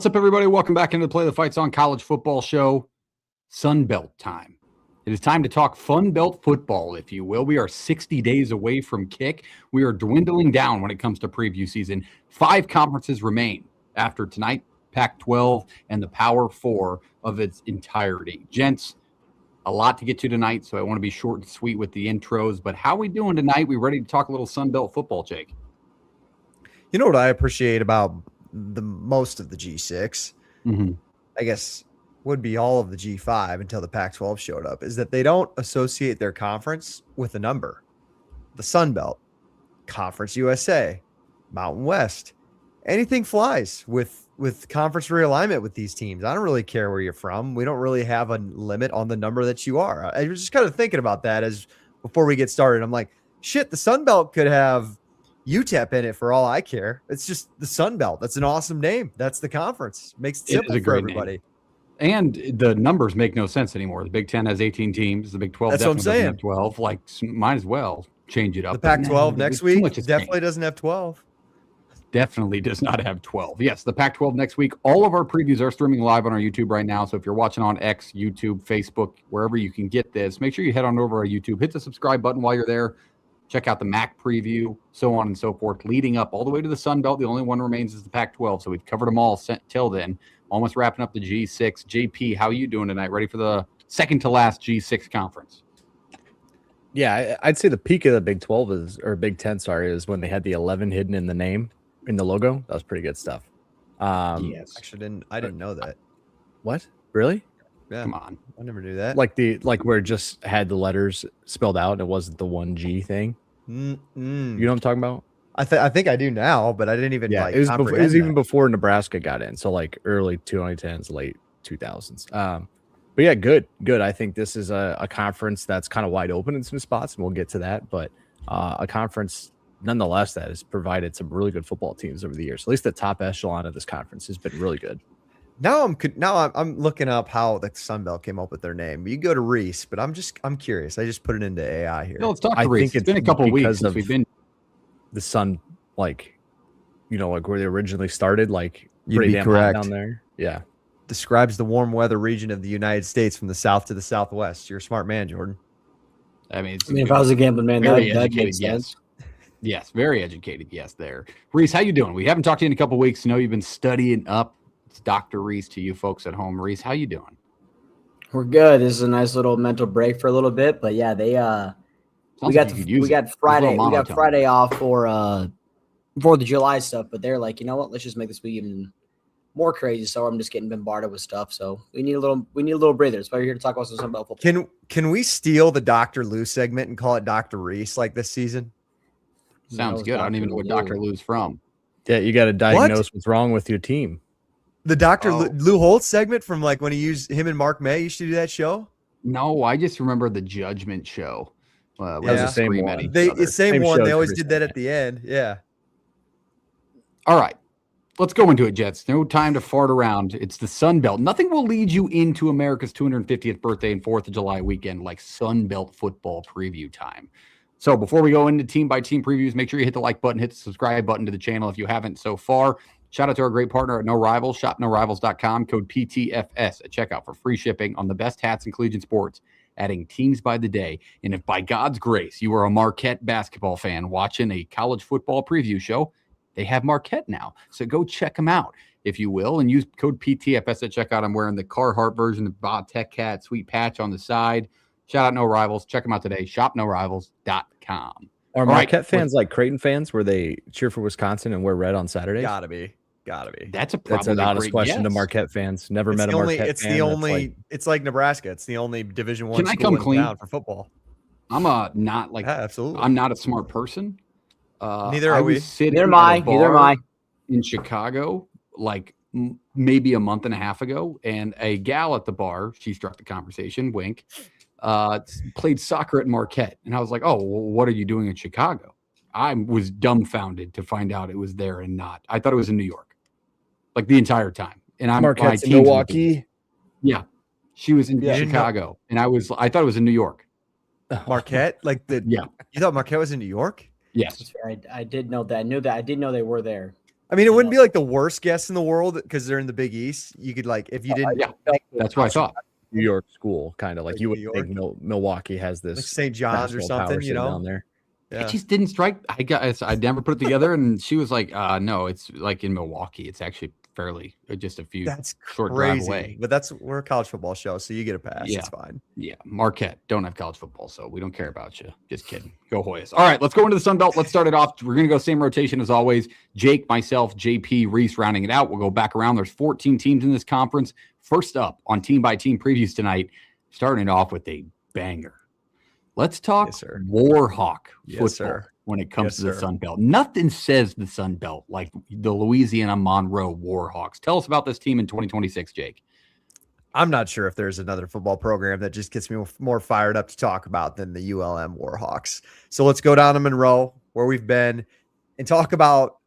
What's up, everybody? Welcome back into the Play the Fights on College Football Show. Sun Belt time. It is time to talk Fun Belt football, if you will. We are 60 days away from kick. We are dwindling down when it comes to preview season. 5 conferences remain after tonight, Pac-12 and the Power 4 of its entirety. Gents, a lot to get to tonight, so I want to be short and sweet with the intros. But how are we doing tonight? We ready to talk a little Sun Belt football, Jake? You know what I appreciate about the most of the G6, I guess would be all of the G5 until the Pac-12 showed up, is that they don't associate their conference with a number. The Sun Belt, Conference USA, Mountain West, anything flies with conference realignment with these teams. I don't really care where you're from. We don't really have a limit on the number that you are. I was just kind of thinking about that as before we get started. I'm like, shit, the Sun Belt could have UTEP in it for all I care. It's just the Sun Belt. That's an awesome name. That's the conference. Makes it simple for everybody. Name. And the numbers make no sense anymore. The Big 10 has 18 teams. The Big 12 definitely doesn't have 12. Like, might as well change it up. The Pac-12 next week definitely doesn't have 12. Definitely does not have 12. Yes, the Pac-12 next week. All of our previews are streaming live on our YouTube right now. So if you're watching on X, YouTube, Facebook, wherever you can get this, make sure you head on over to our YouTube. Hit the subscribe button while you're there. Check out the MAC preview, so on and so forth, leading up all the way to the Sun Belt. The only one remains is the Pac-12, so we've covered them all till then. Almost wrapping up the G6. JP, how are you doing tonight? Ready for the second to last G6 conference? Yeah, I'd say the peak of the Big 12 Big 10, is when they had the 11 hidden in the name, in the logo. That was pretty good stuff. Yes. Actually, I didn't know that. What? Really? Yeah. Come on. I never knew that. Like where it just had the letters spelled out and it wasn't the 1G thing. You know what I'm talking about? I think I do now, but I didn't even it was even before Nebraska got in. So like early 2010s, late 2000s. But yeah, good. I think this is a conference that's kind of wide open in some spots, and we'll get to that. But a conference nonetheless that has provided some really good football teams over the years. At least the top echelon of this conference has been really good. Now I'm looking up how the Sun Belt came up with their name. You go to Reese, but I'm curious. I just put it into AI here. No, let's talk to Reese. It's been a couple of weeks since we've been the Sun, like where they originally started, like you'd be correct down there. Yeah, describes the warm weather region of the United States from the south to the southwest. You're a smart man, Jordan. I mean, if I was a gambling man, that makes sense. Yes, very educated. Yes, there. Reese, how you doing? We haven't talked to you in a couple of weeks. I know you've been studying up. It's Dr. Reese to you folks at home. Reese, how you doing? We're good. This is a nice little mental break for a little bit, but yeah, we got Friday off for 4th of July stuff, but they're like, you know what? Let's just make this week even more crazy. So I'm just getting bombarded with stuff. So we need a little breather. That's why we're here to talk about some about football. Can we steal the Dr. Lou segment and call it Dr. Reese like this season? Sounds good. I don't even know what Dr. Lou's from. Yeah, you got to diagnose what's wrong with your team. The Dr. Lou Holtz segment from like when he used him and Mark May used to do that show? No, I just remember the Judgment Show. That was the same one. The same one. They always did that at the end. Yeah. All right. Let's go into it, Jets. No time to fart around. It's the Sun Belt. Nothing will lead you into America's 250th birthday and 4th of July weekend like Sun Belt football preview time. So before we go into team-by-team previews, make sure you hit the like button, hit the subscribe button to the channel if you haven't so far. Shout out to our great partner at No Rivals, shopnorivals.com, code PTFS at checkout for free shipping on the best hats in collegiate sports, adding teams by the day. And if by God's grace you are a Marquette basketball fan watching a college football preview show, they have Marquette now. So go check them out, if you will, and use code PTFS at checkout. I'm wearing the Carhartt version, the Bob Tech Cat sweet patch on the side. Shout out No Rivals. Check them out today, shopnorivals.com. Are Marquette fans like Creighton fans where they cheer for Wisconsin and wear red on Saturdays? Gotta be. That's an honest question to Marquette fans. Never met a Marquette fan. It's like Nebraska. It's the only Division I Can I come clean for football. I'm absolutely. I'm not a smart person. Neither are we. Neither am I. In Chicago, like maybe a month and a half ago, and a gal at the bar, she struck the conversation, wink, played soccer at Marquette. And I was like, oh, well, what are you doing in Chicago? I was dumbfounded to find out it was there and not. I thought it was in New York, like the entire time. And I'm Marquette's in Milwaukee. Yeah, she was in Chicago, and I thought it was in New York. Marquette, yeah. You thought Marquette was in New York? Yes, I did know that. I did know they were there. I mean, it wouldn't be like the worst guess in the world because they're in the Big East. You could like if you didn't. That's what I thought. New York school, kind of like you would New think Milwaukee has this like St. John's or something, down there. Yeah. It just didn't strike. I never put it together, and she was like, "No, it's like in Milwaukee. It's actually fairly just a few short drive away." But we're a college football show, so you get a pass. Yeah. It's fine. Yeah, Marquette don't have college football, so we don't care about you. Just kidding. Go Hoyas. All right, let's go into the Sun Belt. Let's start it off. We're gonna go same rotation as always. Jake, myself, JP, Reese rounding it out. We'll go back around. There's 14 teams in this conference. First up on team by team previews tonight, starting it off with a banger. Let's talk Warhawk football when it comes to the Sun Belt. Nothing says the Sun Belt like the Louisiana Monroe Warhawks. Tell us about this team in 2026, Jake. I'm not sure if there's another football program that just gets me more fired up to talk about than the ULM Warhawks. So let's go down to Monroe, where we've been, and talk about,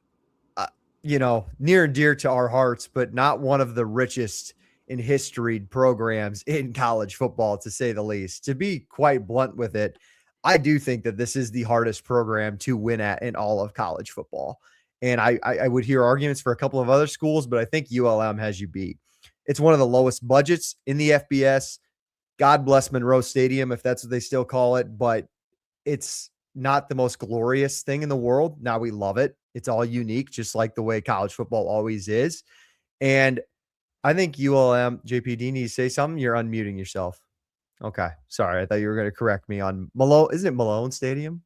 near and dear to our hearts, but not one of the richest in history programs in college football, to say the least. To be quite blunt with it, I do think that this is the hardest program to win at in all of college football. And I would hear arguments for a couple of other schools, but I think ULM has you beat. It's one of the lowest budgets in the FBS. God bless Monroe Stadium, if that's what they still call it, but it's not the most glorious thing in the world. Now we love it. It's all unique, just like the way college football always is. And I think ULM, JP, do you need to say something? You're unmuting yourself. Okay. Sorry. I thought you were going to correct me on Malone. Isn't it Malone Stadium?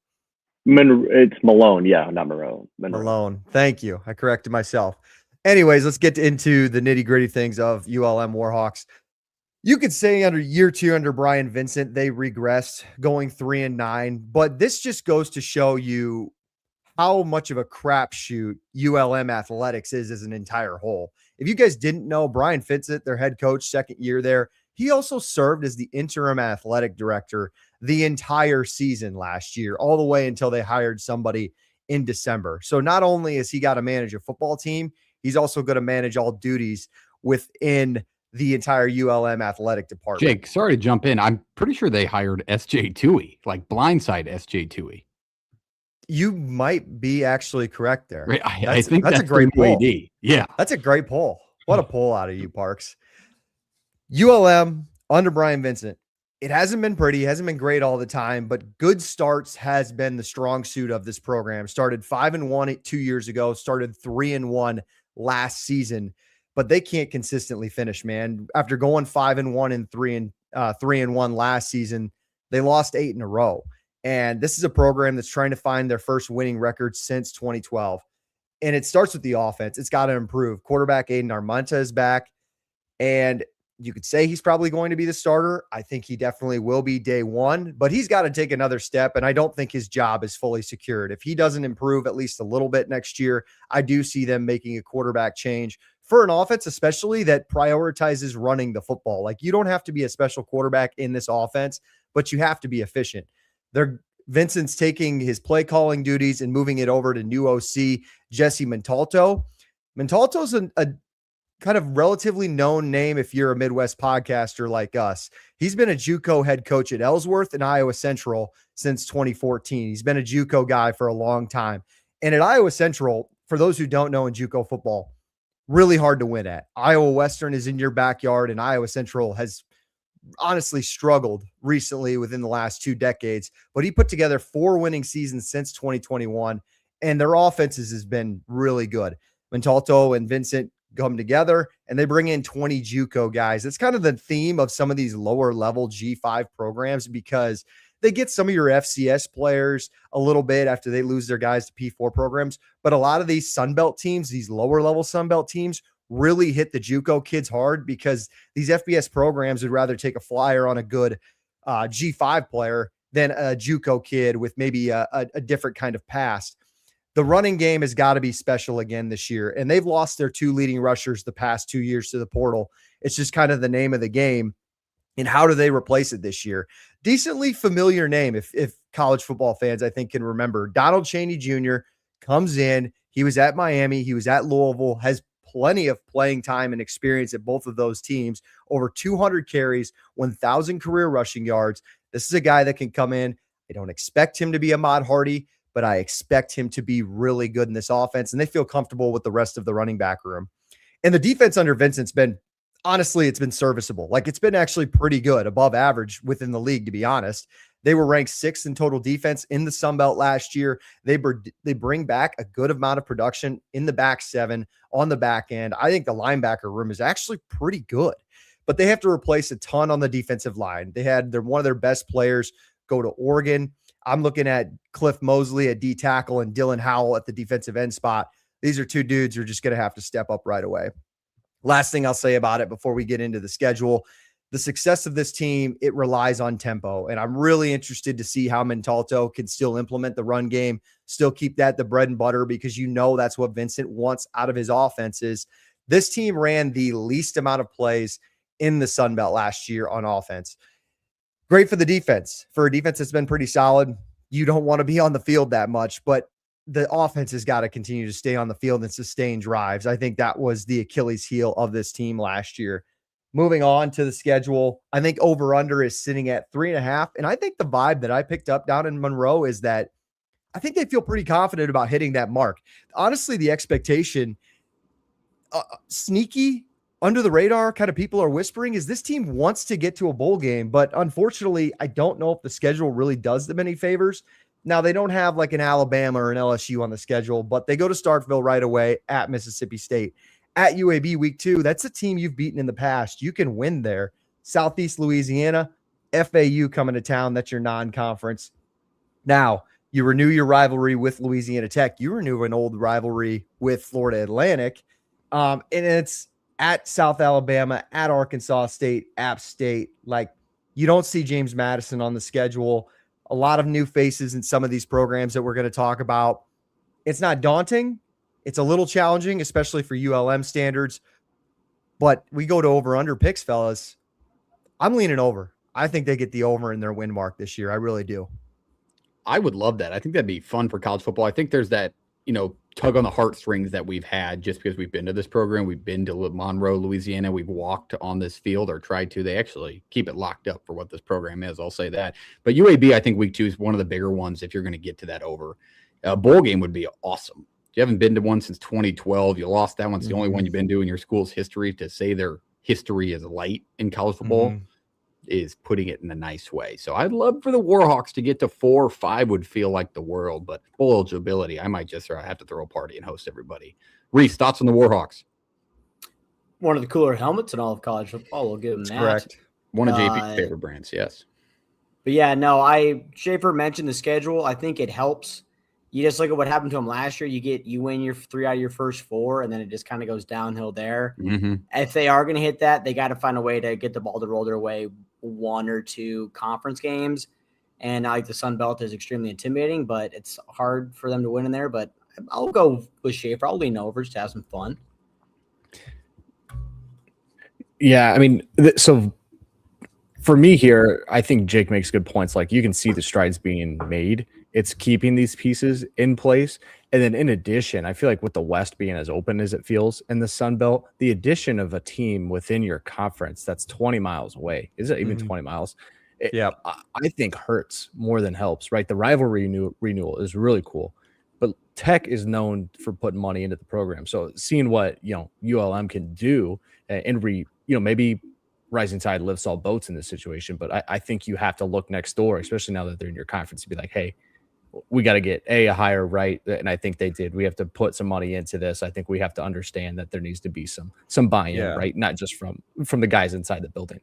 It's Malone. Yeah, not Monroe. Malone. Thank you. I corrected myself. Anyways, let's get into the nitty gritty things of ULM Warhawks. You could say under year 2 under Brian Vincent, they regressed going 3-9, but this just goes to show you how much of a crapshoot ULM athletics is as an entire whole. If you guys didn't know, Brian Vincent, their head coach, second year there, he also served as the interim athletic director the entire season last year, all the way until they hired somebody in December. So not only has he got to manage a football team, he's also going to manage all duties within the entire ULM athletic department. Jake, sorry to jump in. I'm pretty sure they hired SJ Toohey, like blindside SJ Toohey. You might be actually correct there. I think that's a great poll. Yeah. That's a great poll. What a poll out of you, Parks. ULM under Brian Vincent. It hasn't been pretty, hasn't been great all the time, but good starts has been the strong suit of this program. Started 5-1 2 years ago, started 3-1 last season, but they can't consistently finish, man. After going 5-1 and 3-1 last season, they lost 8 in a row. And this is a program that's trying to find their first winning record since 2012. And it starts with the offense. It's got to improve. Quarterback Aiden Armenta is back. And you could say he's probably going to be the starter. I think he definitely will be day one, but he's got to take another step. And I don't think his job is fully secured. If he doesn't improve at least a little bit next year, I do see them making a quarterback change for an offense, especially that prioritizes running the football. Like, you don't have to be a special quarterback in this offense, but you have to be efficient. Vincent's taking his play calling duties and moving it over to new OC Jesse Montalto. Montalto's a kind of relatively known name if you're a Midwest podcaster like us. He's been a JUCO head coach at Ellsworth and Iowa Central since 2014. He's been a JUCO guy for a long time. And at Iowa Central, for those who don't know in JUCO football, really hard to win at. Iowa Western is in your backyard, and Iowa Central has honestly struggled recently within the last 2 decades, but he put together 4 winning seasons since 2021, and their offenses has been really good. Montalto and Vincent come together and they bring in 20 JUCO guys. It's kind of the theme of some of these lower level G5 programs, because they get some of your FCS players a little bit after they lose their guys to P4 programs. But a lot of these Sunbelt teams, these lower level Sunbelt teams, really hit the JUCO kids hard, because these FBS programs would rather take a flyer on a good G5 player than a JUCO kid with maybe a different kind of past. The running game has got to be special again this year, and they've lost their 2 leading rushers the past 2 years to the portal. It's just kind of the name of the game. And how do they replace it this year? Decently familiar name, if college football fans, I think, can remember. Donald Chaney Jr. comes in. He was at Miami. He was at Louisville, has plenty of playing time and experience at both of those teams, over 200 carries, 1,000 career rushing yards. This is a guy that can come in. I don't expect him to be Ahmad Hardy, but I expect him to be really good in this offense, and they feel comfortable with the rest of the running back room. And the defense under Vincent's been, honestly, it's been serviceable. Like, it's been actually pretty good, above average within the league, to be honest. They were ranked 6th in total defense in the Sun Belt last year. They bring back a good amount of production in the back 7 on the back end. I think the linebacker room is actually pretty good, but they have to replace a ton on the defensive line. They had one of their best players go to Oregon. I'm looking at Cliff Mosley at D tackle and Dylan Howell at the defensive end spot. These are 2 dudes who are just going to have to step up right away. Last thing I'll say about it before we get into the schedule, the success of this team, it relies on tempo. And I'm really interested to see how Montalto can still implement the run game, still keep that the bread and butter, because that's what Vincent wants out of his offenses. This team ran the least amount of plays in the Sun Belt last year on offense. Great for the defense. For a defense that's been pretty solid, you don't want to be on the field that much, but the offense has got to continue to stay on the field and sustain drives. I think that was the Achilles heel of this team last year. Moving on to the schedule, I think over-under is sitting at 3.5. And I think the vibe that I picked up down in Monroe is that I think they feel pretty confident about hitting that mark. Honestly, the expectation, sneaky, under the radar, kind of people are whispering, is this team wants to get to a bowl game. But unfortunately, I don't know if the schedule really does them any favors. Now, they don't have like an Alabama or an LSU on the schedule, but they go to Starkville right away, at Mississippi State. At UAB week 2, that's a team you've beaten in the past. You can win there. Southeast Louisiana, FAU coming to town. That's your non-conference. Now, you renew your rivalry with Louisiana Tech. You renew an old rivalry with Florida Atlantic. And it's at South Alabama, at Arkansas State, App State. Like, you don't see James Madison on the schedule. A lot of new faces in some of these programs that we're going to talk about. It's not daunting. It's a little challenging, especially for ULM standards, but we go to over-under picks, fellas. I'm leaning over. I think they get the over in their win mark this year. I really do. I would love that. I think that'd be fun for college football. I think there's that, tug on the heartstrings that we've had just because we've been to this program. We've been to Monroe, Louisiana. We've walked on this field or tried to. They actually keep it locked up for what this program is. I'll say that. But UAB, I think week 2 is one of the bigger ones if you're going to get to that over. A bowl game would be awesome. You haven't been to one since 2012. You lost that one. It's the only one you've been to in your school's history. To say their history is light in college football is putting it in a nice way. So I'd love for the Warhawks to get to 4 or 5 would feel like the world, but full eligibility, I might just have to throw a party and host everybody. Reese, thoughts on the Warhawks? One of the cooler helmets in all of college football. We'll give them that. Correct. One of JP's favorite brands, yes. But yeah, no, Schaefer mentioned the schedule. I think it helps. You just look at what happened to them last year. You win your 3 out of your first 4, and then it just kind of goes downhill there. Mm-hmm. If they are going to hit that, they got to find a way to get the ball to roll their way 1 or 2 conference games. And I like the Sun Belt is extremely intimidating, but it's hard for them to win in there. But I'll go with Schaefer. I'll lean over just to have some fun. Yeah, I mean, so for me here, I think Jake makes good points. Like, you can see the strides being made. It's keeping these pieces in place. And then in addition, I feel like with the West being as open as it feels in the Sun Belt, the addition of a team within your conference that's 20 miles away, is it even 20 miles? I think hurts more than helps, right? The rivalry renewal is really cool. But Tech is known for putting money into the program. So seeing what, ULM can do and maybe rising tide lifts all boats in this situation. But I think you have to look next door, especially now that they're in your conference, to be like, hey, we got to get a higher right. And I think they did. We have to put some money into this. I think we have to understand that there needs to be some buy-in, right? Not just from the guys inside the building.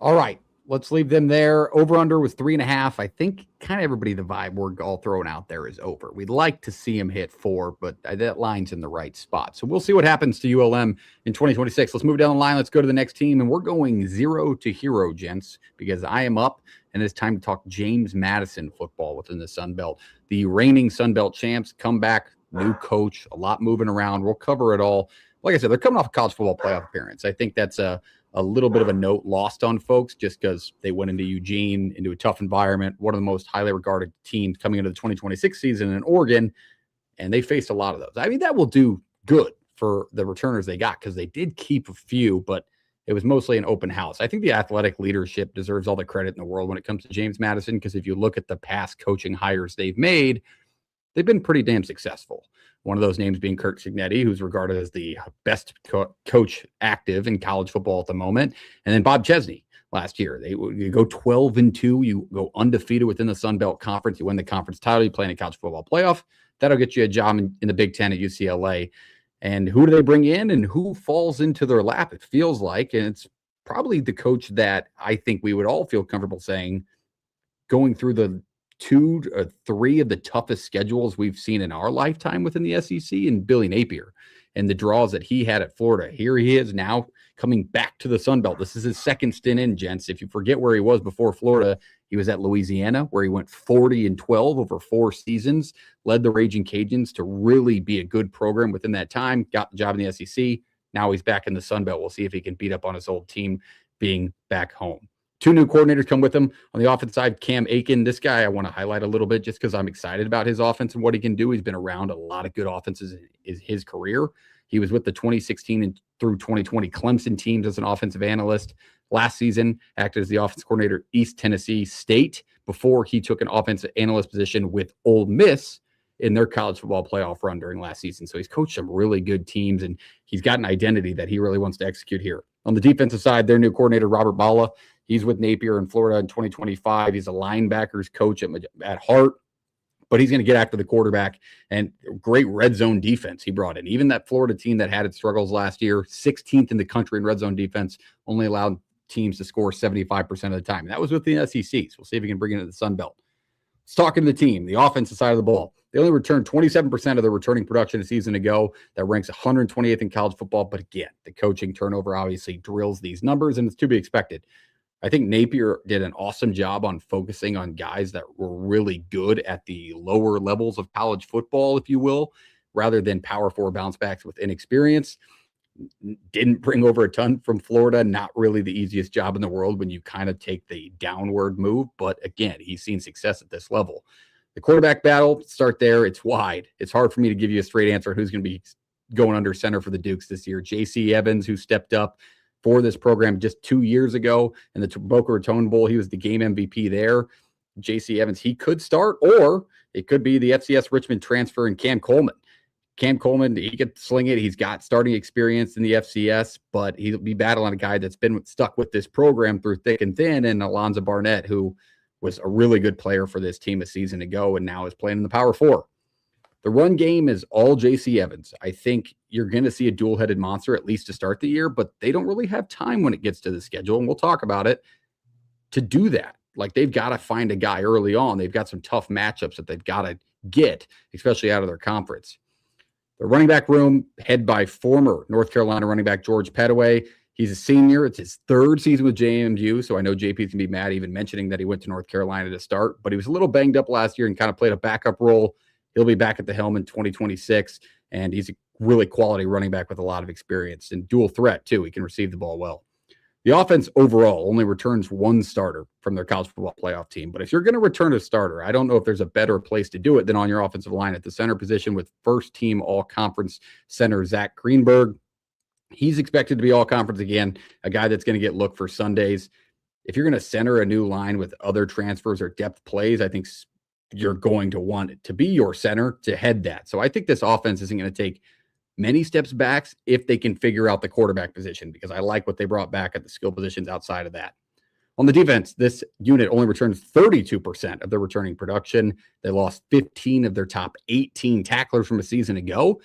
All right. Let's leave them there. Over under was 3.5. I think kind of everybody, the vibe we're all throwing out there is over. We'd like to see him hit 4, but that line's in the right spot. So we'll see what happens to ULM in 2026. Let's move down the line. Let's go to the next team. And we're going 0 to hero, gents, because I am up and it's time to talk James Madison football within the Sun Belt. The reigning Sun Belt champs come back, new coach, a lot moving around. We'll cover it all. Like I said, they're coming off a college football playoff appearance. I think that's a little bit of a note lost on folks just because they went into Eugene, into a tough environment, one of the most highly regarded teams coming into the 2026 season in Oregon, and they faced a lot of those. I mean, that will do good for the returners they got because they did keep a few, but It was mostly an open house. I think the athletic leadership deserves all the credit in the world when it comes to James Madison, because if you look at the past coaching hires they've made, they've been pretty damn successful. One of those names being Kirk Cignetti, who's regarded as the best coach active in college football at the moment. And then Bob Chesney last year. You go 12-2, you go undefeated within the Sun Belt Conference, you win the conference title, you play in a college football playoff. That'll get you a job in the Big Ten at UCLA. And who do they bring in and who falls into their lap? It feels like, and it's probably the coach that I think we would all feel comfortable saying, going through the 2 or 3 of the toughest schedules we've seen in our lifetime within the SEC, and Billy Napier and the draws that he had at Florida. Here he is now coming back to the Sun Belt. This is his second stint in, gents. If you forget where he was before Florida, he was at Louisiana, where he went 40-12 over 4 seasons, led the Raging Cajuns to really be a good program within that time, got the job in the SEC. Now he's back in the Sun Belt. We'll see if he can beat up on his old team being back home. 2 new coordinators come with him. On the offense side, Cam Aiken. This guy I want to highlight a little bit just because I'm excited about his offense and what he can do. He's been around a lot of good offenses in his career. He was with the 2016 and through 2020 Clemson teams as an offensive analyst. Last season, acted as the offense coordinator at East Tennessee State before he took an offensive analyst position with Ole Miss in their college football playoff run during last season. So he's coached some really good teams, and he's got an identity that he really wants to execute here. On the defensive side, their new coordinator, Robert Bala, he's with Napier in Florida in 2025. He's a linebackers coach at heart, but he's going to get after the quarterback, and great red zone defense he brought in. Even that Florida team that had its struggles last year, 16th in the country in red zone defense, only allowed teams to score 75% of the time. And that was with the SEC. So we'll see if he can bring it into the Sun Belt. Let's talk to the team, the offensive side of the ball. They only returned 27% of their returning production a season ago. That ranks 128th in college football. But again, the coaching turnover obviously drills these numbers, and it's to be expected. I think Napier did an awesome job on focusing on guys that were really good at the lower levels of college football, if you will, rather than Power 4 bounce backs with inexperience. Didn't bring over a ton from Florida. Not really the easiest job in the world when you kind of take the downward move. But again, he's seen success at this level. The quarterback battle, start there. It's wide. It's hard for me to give you a straight answer who's going to be going under center for the Dukes this year. J.C. Evans, who stepped up for this program just 2 years ago in the Boca Raton Bowl. He was the game MVP there. J.C. Evans, he could start, or it could be the FCS Richmond transfer in Cam Coleman. Cam Coleman, he could sling it. He's got starting experience in the FCS, but he'll be battling a guy that's been stuck with this program through thick and thin, and Alonzo Barnett, who was a really good player for this team a season ago and now is playing in the Power 4. The run game is all J.C. Evans. I think you're going to see a dual-headed monster at least to start the year, but they don't really have time when it gets to the schedule, and we'll talk about it, to do that. Like, they've got to find a guy early on. They've got some tough matchups that they've got to get, especially out of their conference. The running back room, head by former North Carolina running back George Pettaway. He's a senior. It's his 3rd season with JMU, so I know JP's going to be mad even mentioning that he went to North Carolina to start, but he was a little banged up last year and kind of played a backup role. He'll be back at the helm in 2026, and he's a really quality running back with a lot of experience and dual threat, too. He can receive the ball well. The offense overall only returns 1 starter from their college football playoff team, but if you're going to return a starter, I don't know if there's a better place to do it than on your offensive line at the center position with first-team all-conference center Zach Greenberg. He's expected to be all-conference again, a guy that's going to get looked for Sundays. If you're going to center a new line with other transfers or depth plays, I think you're going to want it to be your center to head that. So I think this offense isn't going to take many steps back if they can figure out the quarterback position, because I like what they brought back at the skill positions outside of that. On the defense, this unit only returns 32% of their returning production. They lost 15 of their top 18 tacklers from a season ago.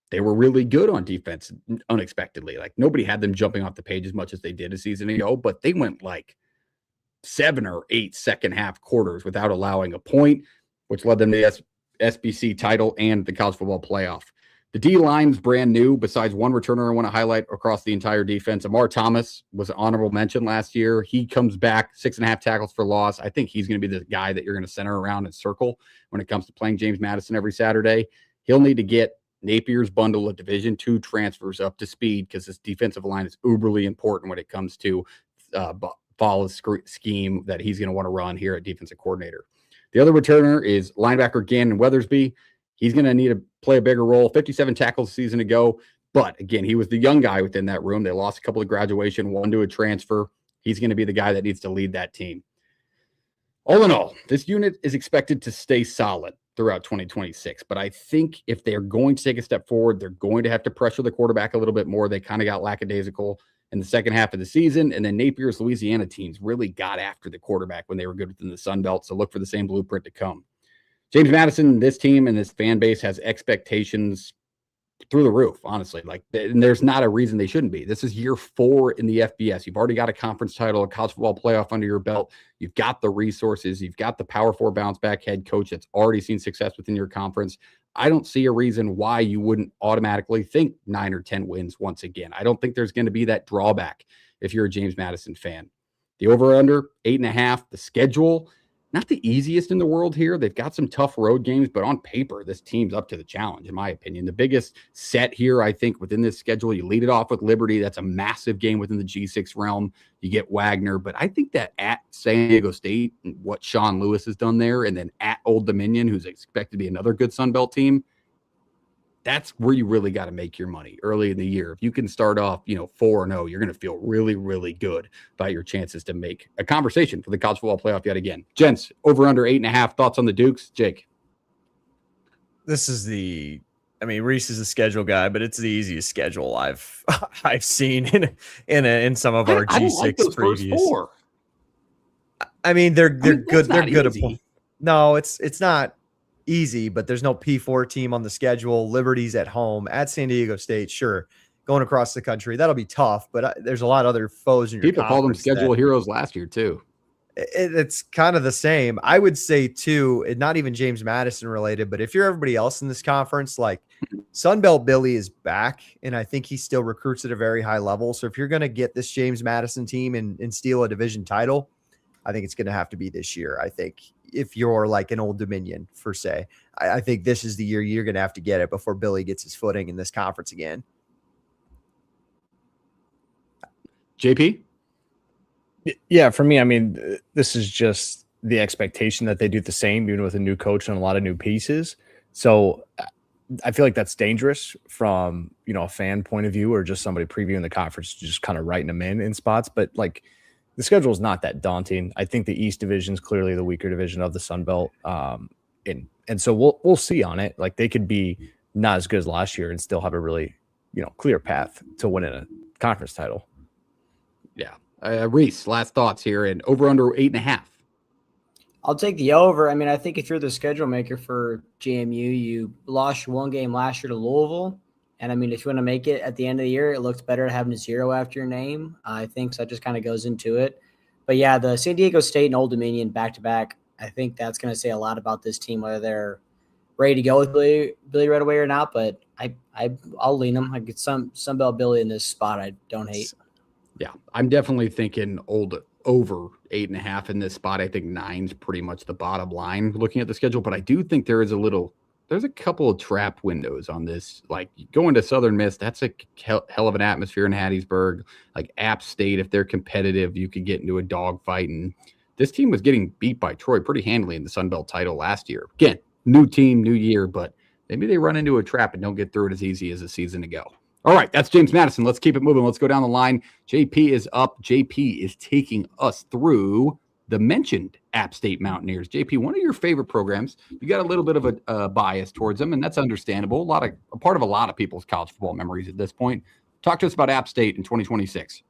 They were really good on defense unexpectedly. Like, nobody had them jumping off the page as much as they did a season ago, but they went like 7 or 8 second half quarters without allowing a point, which led them to the SBC title and the college football playoff. The D line's brand new, besides one returner I want to highlight across the entire defense. Amar Thomas was an honorable mention last year. He comes back, 6.5 tackles for loss. I think he's going to be the guy that you're going to center around and circle when it comes to playing James Madison every Saturday. He'll need to get Napier's bundle of Division II transfers up to speed, because this defensive line is uberly important when it comes to Ball's scheme that he's going to want to run here at defensive coordinator. The other returner is linebacker Gannon Weathersby. He's going to need to play a bigger role. 57 tackles a season ago, But again, he was the young guy within that room. They lost a couple of graduation, one to a transfer. He's going to be the guy that needs to lead that team. All in all, this unit is expected to stay solid throughout 2026. But I think if they're going to take a step forward, they're going to have to pressure the quarterback a little bit more. They kind of got lackadaisical in the second half of the season. And then Napier's Louisiana teams really got after the quarterback when they were good within the Sun Belt. So look for the same blueprint to come. James Madison, this team and this fan base has expectations through the roof, honestly. Like, and there's not a reason they shouldn't be. This is year 4 in the FBS. You've already got a conference title, a college football playoff under your belt. You've got the resources. You've got the Power 4 bounce back head coach that's already seen success within your conference. I don't see a reason why you wouldn't automatically think 9 or 10 wins once again. I don't think there's going to be that drawback if you're a James Madison fan. The over-under, 8.5. The schedule, not the easiest in the world here. They've got some tough road games, but on paper, this team's up to the challenge, in my opinion. The biggest set here, I think, within this schedule, you lead it off with Liberty. That's a massive game within the G6 realm. You get Wagner, but I think that at San Diego State, what Sean Lewis has done there, and then at Old Dominion, who's expected to be another good Sun Belt team, that's where you really got to make your money early in the year. If you can start off, 4-0, you're going to feel really, really good about your chances to make a conversation for the college football playoff yet again. Gents, over under 8.5. Thoughts on the Dukes, Jake? This is Reese is the schedule guy, but it's the easiest schedule I've seen in some of our G6 like those previews. First 4. They're good. They're good. Easy. No, it's not easy, but there's no P4 team on the schedule. Liberty's at home at San Diego State. Sure, going across the country, that'll be tough, but there's a lot of other foes in your People called them schedule heroes last year too. It's kind of the same. I would say too, not even James Madison related, but if you're everybody else in this conference, like Sunbelt Billy is back, and I think he still recruits at a very high level. So if you're going to get this James Madison team and steal a division title, I think it's going to have to be this year. I think if you're like an Old Dominion, per se, I think this is the year you're going to have to get it before Billy gets his footing in this conference again. JP? Yeah, for me, this is just the expectation that they do the same, even with a new coach and a lot of new pieces. So I feel like that's dangerous from, a fan point of view or just somebody previewing the conference, just kind of writing them in spots. But like, the schedule is not that daunting. I think the East Division is clearly the weaker division of the Sun Belt. And so we'll see on it. Like, they could be not as good as last year and still have a really, clear path to winning a conference title. Yeah. Reese, last thoughts here, and over under 8.5. I'll take the over. I think if you're the schedule maker for JMU, you lost one game last year to Louisville. And if you want to make it at the end of the year, it looks better having a 0 after your name. I think so. That just kind of goes into it. But yeah, the San Diego State and Old Dominion back-to-back, I think that's going to say a lot about this team, whether they're ready to go with Billy right away or not. But I'll lean them. I get Sunbelt Billy in this spot. I don't hate. Yeah, I'm definitely thinking over 8.5 in this spot. I think 9's pretty much the bottom line looking at the schedule. But I do think there's a couple of trap windows on this. Like, going to Southern Miss, that's a hell of an atmosphere in Hattiesburg. Like, App State, if they're competitive, you could get into a dogfight. And this team was getting beat by Troy pretty handily in the Sun Belt title last year. Again, new team, new year, but maybe they run into a trap and don't get through it as easy as a season ago. All right, that's James Madison. Let's keep it moving. Let's go down the line. JP is up. JP is taking us through the mentioned App State Mountaineers. JP, one of your favorite programs. You got a little bit of a bias towards them, and that's understandable. A part of a lot of people's college football memories at this point. Talk to us about App State in 2026.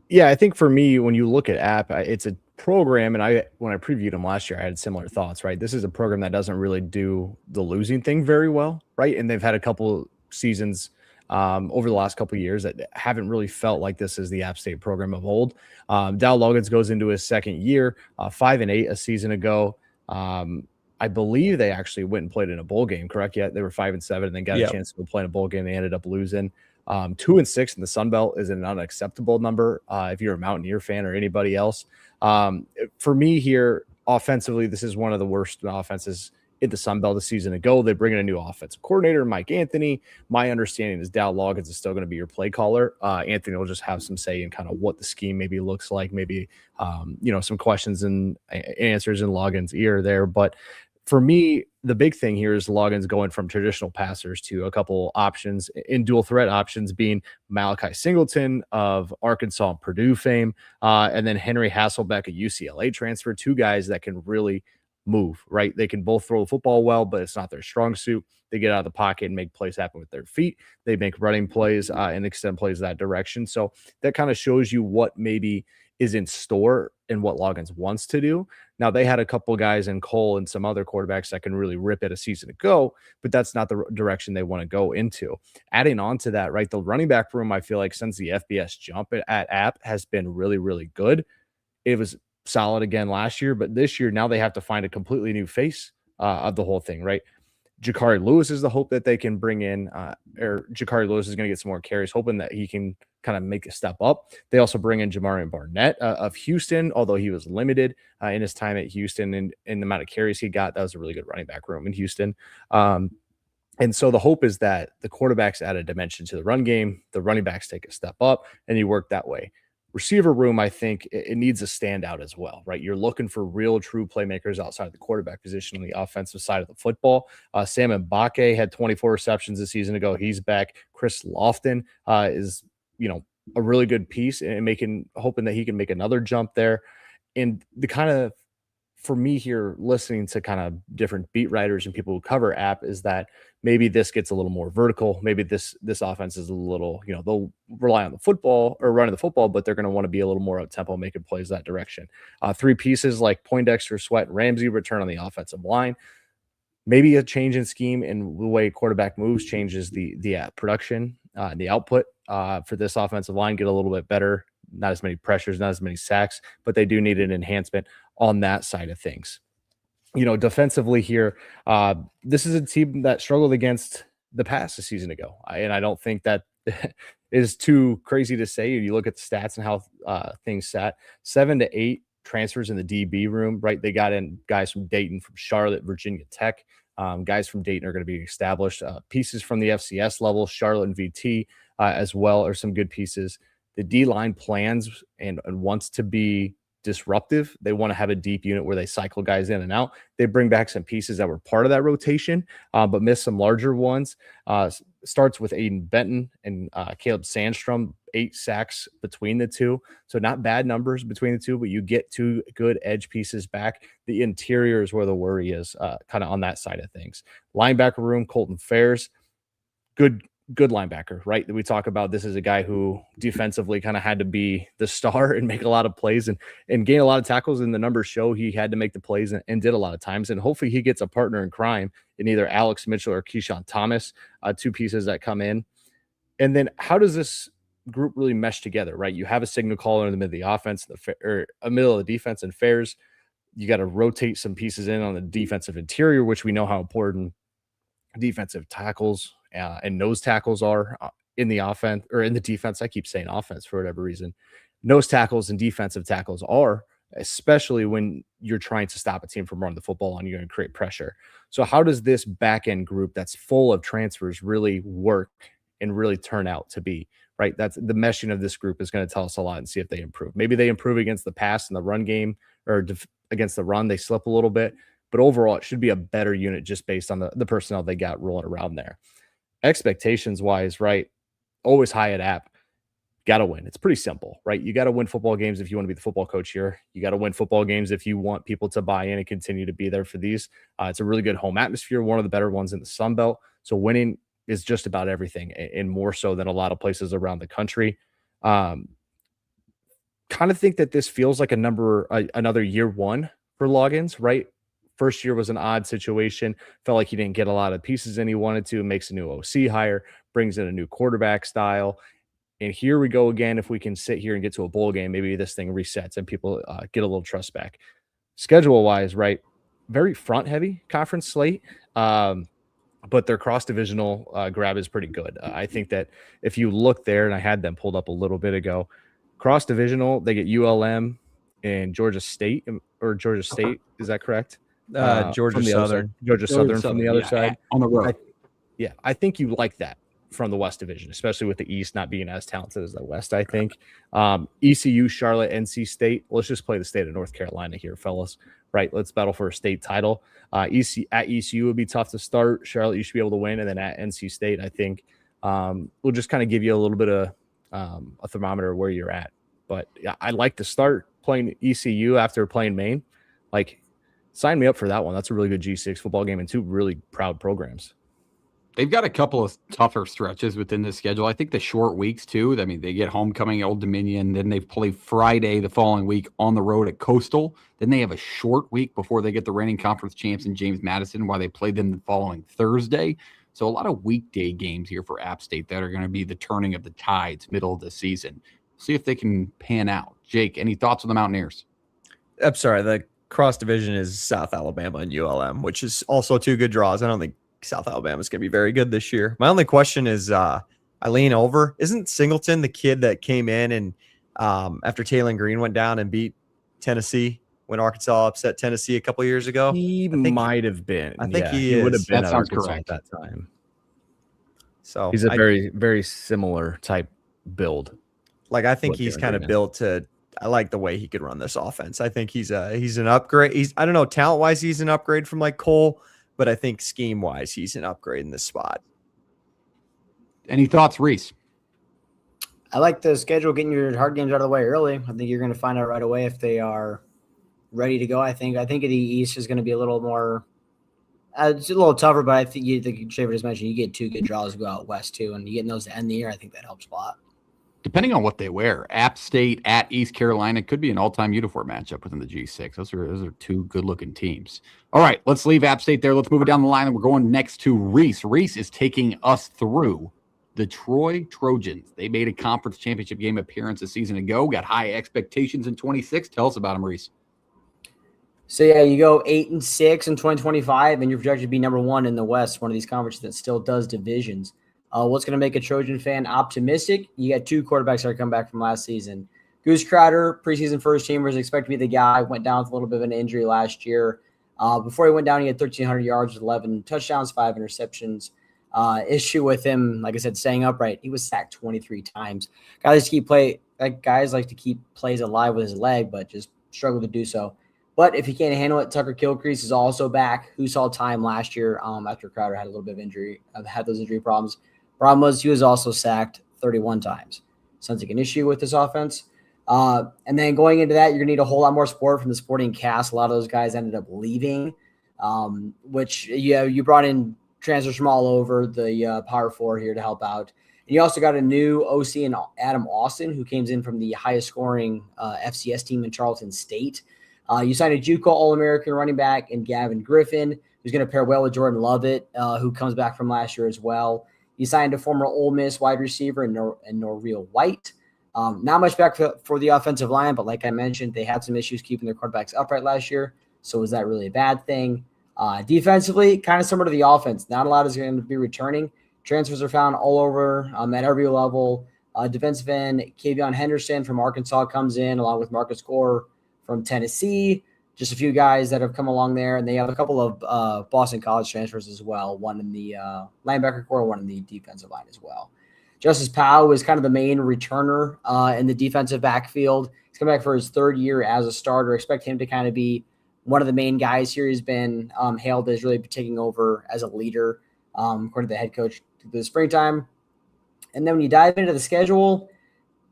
Yeah, I think for me, when you look at App, it's a program, and when I previewed them last year, I had similar thoughts, right? This is a program that doesn't really do the losing thing very well, right? And they've had a couple seasons over the last couple of years that haven't really felt like this is the App State program of old. Dow Loggins goes into his second year, 5-8 a season ago. I believe they actually went and played in a bowl game, correct? Yeah, they were 5-7 and then got a chance to go play in a bowl game. They ended up losing. 2-6 in the Sun Belt is an unacceptable number if you're a Mountaineer fan or anybody else. For me here, offensively, this is one of the worst offenses in the Sun Belt a season ago. They bring in a new offensive coordinator, Mike Anthony. My understanding is Dow Loggins is still going to be your play caller. Anthony will just have some say in kind of what the scheme maybe looks like, maybe some questions and answers in Loggins' ear there. But for me, the big thing here is Loggins going from traditional passers to a couple options in dual threat options being Malachi Singleton of Arkansas and Purdue fame, and then Henry Hasselbeck, a UCLA transfer, two guys that can really move, right? They can both throw the football well, but it's not their strong suit. They get out of the pocket and make plays happen with their feet. They make running plays and extend plays that direction. So that kind of shows you what maybe is in store and what Loggins wants to do. Now, they had a couple guys in Cole and some other quarterbacks that can really rip it a season ago, but that's not the direction they want to go into. Adding on to that, right, the running back room, I feel like since the FBS jump at App has been really, really good. It was solid again last year, but this year now they have to find a completely new face of the whole thing, right? Jakari Lewis is the hope that they can bring in, or Jakari Lewis is going to get some more carries, hoping that he can kind of make a step up. They also bring in Jamarian Barnett of Houston, although he was limited in his time at Houston and in the amount of carries he got. That was a really good running back room in Houston. And so the hope is that the quarterbacks add a dimension to the run game, the running backs take a step up, and you work that way. Receiver room, I think it needs a standout as well, right? You're looking for real, true playmakers outside of the quarterback position on the offensive side of the football. Sam Mbake had 24 receptions a season ago. He's back. Chris Lofton is, a really good piece and hoping that he can make another jump there. And the kind of, for me here, listening to kind of different beat writers and people who cover App is that maybe this gets a little more vertical. Maybe this offense is a little, they'll rely on the football or running the football, but they're going to want to be a little more up tempo, making plays that direction. Three pieces like Poindexter, Sweat, and Ramsey return on the offensive line. Maybe a change in scheme and the way quarterback moves changes the production, the output for this offensive line, get a little bit better. Not as many pressures, not as many sacks, but they do need an enhancement on that side of things. Defensively here, this is a team that struggled against the pass a season ago. And I don't think that is too crazy to say. You look at the stats and how things sat. 7 to 8 transfers in the DB room, right? They got in guys from Dayton, from Charlotte, Virginia Tech. Guys from Dayton are going to be established. Pieces from the FCS level, Charlotte and VT as well are some good pieces. The D-line plans and wants to be disruptive. They want to have a deep unit where they cycle guys in and out. They bring back some pieces that were part of that rotation, but miss some larger ones. Starts with Aiden Benton and Caleb Sandstrom, 8 sacks between the two. So not bad numbers between the two, but you get 2 good edge pieces back. The interior is where the worry is kind of on that side of things. Linebacker room, Colton Fairs, good linebacker, right? We talk about this is a guy who defensively kind of had to be the star and make a lot of plays and gain a lot of tackles. And the numbers show he had to make the plays and did a lot of times. And hopefully he gets a partner in crime in either Alex Mitchell or Keyshawn Thomas, 2 pieces that come in. And then how does this group really mesh together, right? You have a signal caller in the middle of the offense, middle of the defense and Fairs. You got to rotate some pieces in on the defensive interior, which we know how important defensive tackles and nose tackles are in the offense or in the defense. I keep saying offense for whatever reason. Nose tackles and defensive tackles are, especially when you're trying to stop a team from running the football on you and create pressure. So how does this back end group that's full of transfers really work and really turn out to be, right? That's the meshing of this group is going to tell us a lot and see if they improve. Maybe they improve against the pass and the run game, or against the run, they slip a little bit, but overall it should be a better unit just based on the personnel they got rolling around there. Expectations wise, right? Always high at App. Got to win. It's pretty simple, right? You got to win football games if you want to be the football coach here. You got to win football games if you want people to buy in and continue to be there for these. It's a really good home atmosphere, one of the better ones in the Sun Belt. So winning is just about everything, and more so than a lot of places around the country. Kind of think that this feels like another year one for Loggins, right? First year was an odd situation. Felt like he didn't get a lot of pieces and he wanted to. Makes a new OC hire, brings in a new quarterback style. And here we go again. If we can sit here and get to a bowl game, maybe this thing resets and people get a little trust back. Schedule-wise, right, very front-heavy conference slate, but their cross-divisional grab is pretty good. I think that if you look there, and I had them pulled up a little bit ago, cross-divisional, they get ULM and Georgia State, is that correct? Georgia Southern. Georgia Southern from the other side on the road. I think you like that from the West Division, especially with the East not being as talented as the West, I think. ECU, Charlotte, NC State. Let's just play the state of North Carolina here, fellas. Right? Let's battle for a state title. At ECU would be tough to start. Charlotte, you should be able to win. And then at NC State, I think we'll just kind of give you a little bit of a thermometer of where you're at. But yeah, I'd like to start playing ECU after playing Maine. Like, sign me up for that one. That's a really good G6 football game and two really proud programs. They've got a couple of tougher stretches within the schedule. I think the short weeks, too. I mean, they get homecoming, Old Dominion. Then they play Friday the following week on the road at Coastal. Then they have a short week before they get the reigning conference champs in James Madison, while they play them the following Thursday. So a lot of weekday games here for App State that are going to be the turning of the tides middle of the season. See if they can pan out. Jake, any thoughts on the Mountaineers? I'm sorry. The cross division is South Alabama and ULM, which is also two good draws. I don't think South Alabama is going to be very good this year. My only question is, I lean over. Isn't Singleton the kid that came in and after Taylor Green went down and beat Tennessee when Arkansas upset Tennessee a couple years ago? He might have been. I think he would have been. That sounds correct at that time. So he's a very, very similar type build. Like, I think he's kind of built to. I like the way he could run this offense. I think he's an upgrade. I don't know, talent wise, he's an upgrade from like Cole, but I think scheme wise, he's an upgrade in this spot. Any thoughts, Reese? I like the schedule, getting your hard games out of the way early. I think you're going to find out right away if they are ready to go. I think the East is going to be a little more. It's a little tougher, but I think Shaver just mentioned you get two good draws to go out west too, and you get those to end the year. I think that helps a lot. Depending on what they wear, App State at East Carolina could be an all-time uniform matchup within the G6. Those are two good-looking teams. All right, let's leave App State there. Let's move it down the line, and we're going next to Reese. Reese is taking us through the Troy Trojans. They made a conference championship game appearance a season ago, got high expectations in 26. Tell us about them, Reese. So, yeah, you go 8-6 in 2025, and you're projected to be number one in the West, one of these conferences that still does divisions. What's going to make a Trojan fan optimistic? You got two quarterbacks that are coming back from last season. Goose Crowder, preseason first teamer, is expected to be the guy. Went down with a little bit of an injury last year. Before he went down, he had 1,300 yards, 11 touchdowns, 5 interceptions. Issue with him, like I said, staying upright. He was sacked 23 times. Guys like to keep plays alive with his leg, but just struggle to do so. But if he can't handle it, Tucker Kilcrease is also back, who saw time last year after Crowder had a little bit of injury, had those injury problems. Problem was he was also sacked 31 times. Sounds like an issue with this offense. And then going into that, you're going to need a whole lot more support from the supporting cast. A lot of those guys ended up leaving, which you brought in transfers from all over the Power Four here to help out. And you also got a new OC in Adam Austin, who came in from the highest scoring FCS team in Charlton State. You signed a JUCO All-American running back in Gavin Griffin, who's going to pair well with Jordan Lovett, who comes back from last year as well. You signed a former Ole Miss wide receiver in Norreal White. Not much back for the offensive line, but like I mentioned, they had some issues keeping their quarterbacks upright last year. So was that really a bad thing? Defensively, kind of similar to the offense. Not a lot is going to be returning. Transfers are found all over at every level. Defensive end, Kavion Henderson from Arkansas comes in, along with Marcus Gore from Tennessee. Just a few guys that have come along there, and they have a couple of Boston College transfers as well, one in the linebacker core, one in the defensive line as well. Justice Powell is kind of the main returner in the defensive backfield. He's coming back for his third year as a starter. Expect him to kind of be one of the main guys here. He's been hailed as really taking over as a leader, according to the head coach this springtime. And then when you dive into the schedule,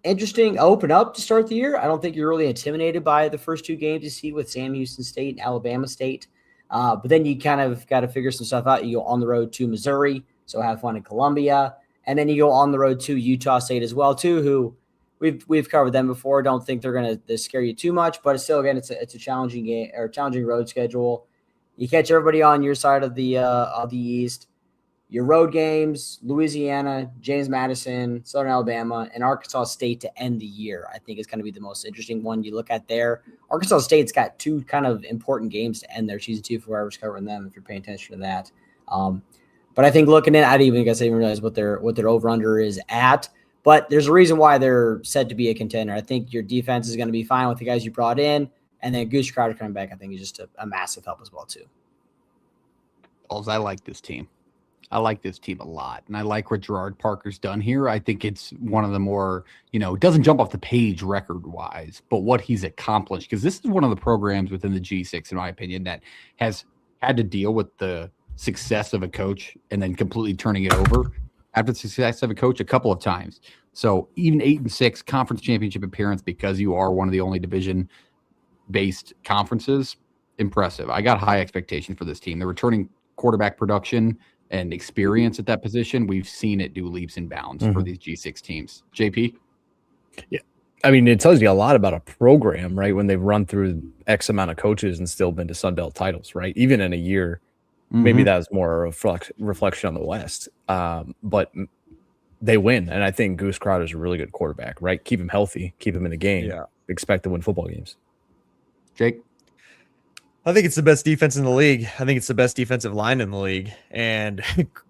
interesting open up to start the year. I don't think you're really intimidated by the first two games you see with Sam Houston State and Alabama State. But then you kind of got to figure some stuff out. You go on the road to Missouri, so have fun in Columbia. And then you go on the road to Utah State as well, too, who we've covered them before. Don't think they're going to scare you too much, but still, again, it's a challenging game or challenging road schedule. You catch everybody on your side of the East. Your road games, Louisiana, James Madison, Southern Alabama, and Arkansas State to end the year, I think is going to be the most interesting one you look at there. Arkansas State's got two kind of important games to end their season 2 for whoever's covering them, if you're paying attention to that. But I think looking at, I didn't even realize what their over-under is at. But there's a reason why they're said to be a contender. I think your defense is going to be fine with the guys you brought in. And then Goose Crowder coming back, I think, is just a massive help as well, too. I like this team. I like this team a lot, and I like what Gerard Parker's done here. I think it's one of the more, it doesn't jump off the page record-wise, but what he's accomplished, because this is one of the programs within the G6, in my opinion, that has had to deal with the success of a coach and then completely turning it over after the success of a coach a couple of times. So even 8-6 conference championship appearance, because you are one of the only division-based conferences, impressive. I got high expectations for this team. The returning quarterback production and experience at that position, we've seen it do leaps and bounds for these G6 teams. JP? Yeah. I mean, it tells you a lot about a program, right? When they've run through X amount of coaches and still been to Sun Belt titles, right? Even in a year, maybe that was more a reflection on the West. But they win. And I think Goose Crowder is a really good quarterback, right? Keep him healthy, keep him in the game. Yeah. Expect to win football games. Jake? I think it's the best defense in the league. I think it's the best defensive line in the league. And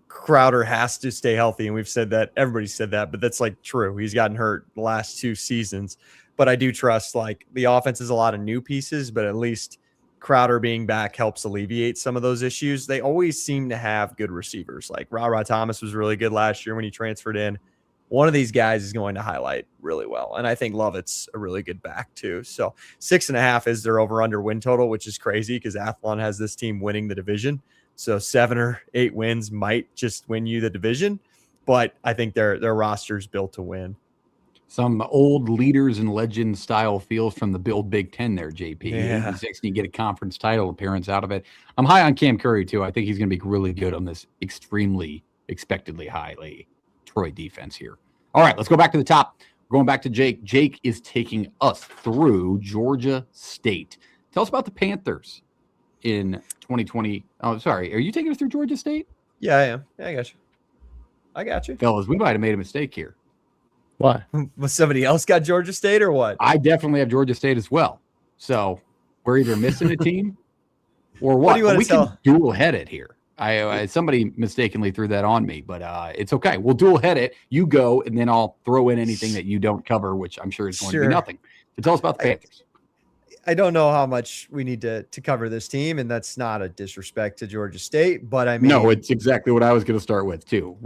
Crowder has to stay healthy. And we've said that. Everybody said that. But that's like true. He's gotten hurt the last 2 seasons. But I do trust like the offense is a lot of new pieces, but at least Crowder being back helps alleviate some of those issues. They always seem to have good receivers. Like Ra Thomas was really good last year when he transferred in. One of these guys is going to highlight really well. And I think Lovett's a really good back too. So 6.5 is their over-under win total, which is crazy because Athlon has this team winning the division. So 7 or 8 wins might just win you the division. But I think their roster's built to win. Some old leaders and legend style feels from the Build Big Ten there, JP. Yeah. You get a conference title appearance out of it. I'm high on Cam Curry too. I think he's going to be really good on this extremely expectedly highly Troy defense here. All right, let's go back to the top. We're going back to Jake. Jake is taking us through Georgia State. Tell us about the Panthers in 2020. Oh, sorry. Are you taking us through Georgia State? Yeah, I am. Yeah, I got you. Fellas, we might have made a mistake here. Why? Was somebody else got Georgia State or what? I definitely have Georgia State as well. So we're either missing a team or what. What do you want to tell? Can dual head it here. I somebody mistakenly threw that on me, but it's okay. We'll dual head it. You go, and then I'll throw in anything that you don't cover, which I'm sure is going to be nothing. So tell us about the Panthers. I don't know how much we need to cover this team, and that's not a disrespect to Georgia State, but I mean, no, it's exactly what I was going to start with too.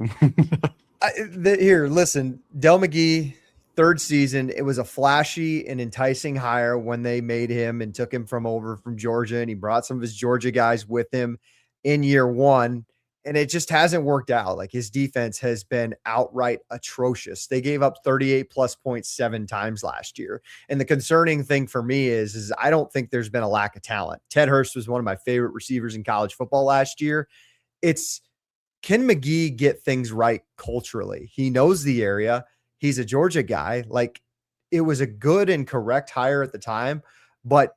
Here, listen, Del McGee, 3rd season. It was a flashy and enticing hire when they made him and took him from Georgia, and he brought some of his Georgia guys with him in year 1, and it just hasn't worked out. Like his defense has been outright atrocious. They gave up 38 plus points 7 times last year. And the concerning thing for me is I don't think there's been a lack of talent. Ted Hurst was one of my favorite receivers in college football last year. Can McGee get things right culturally? He knows the area. He's a Georgia guy. Like it was a good and correct hire at the time, but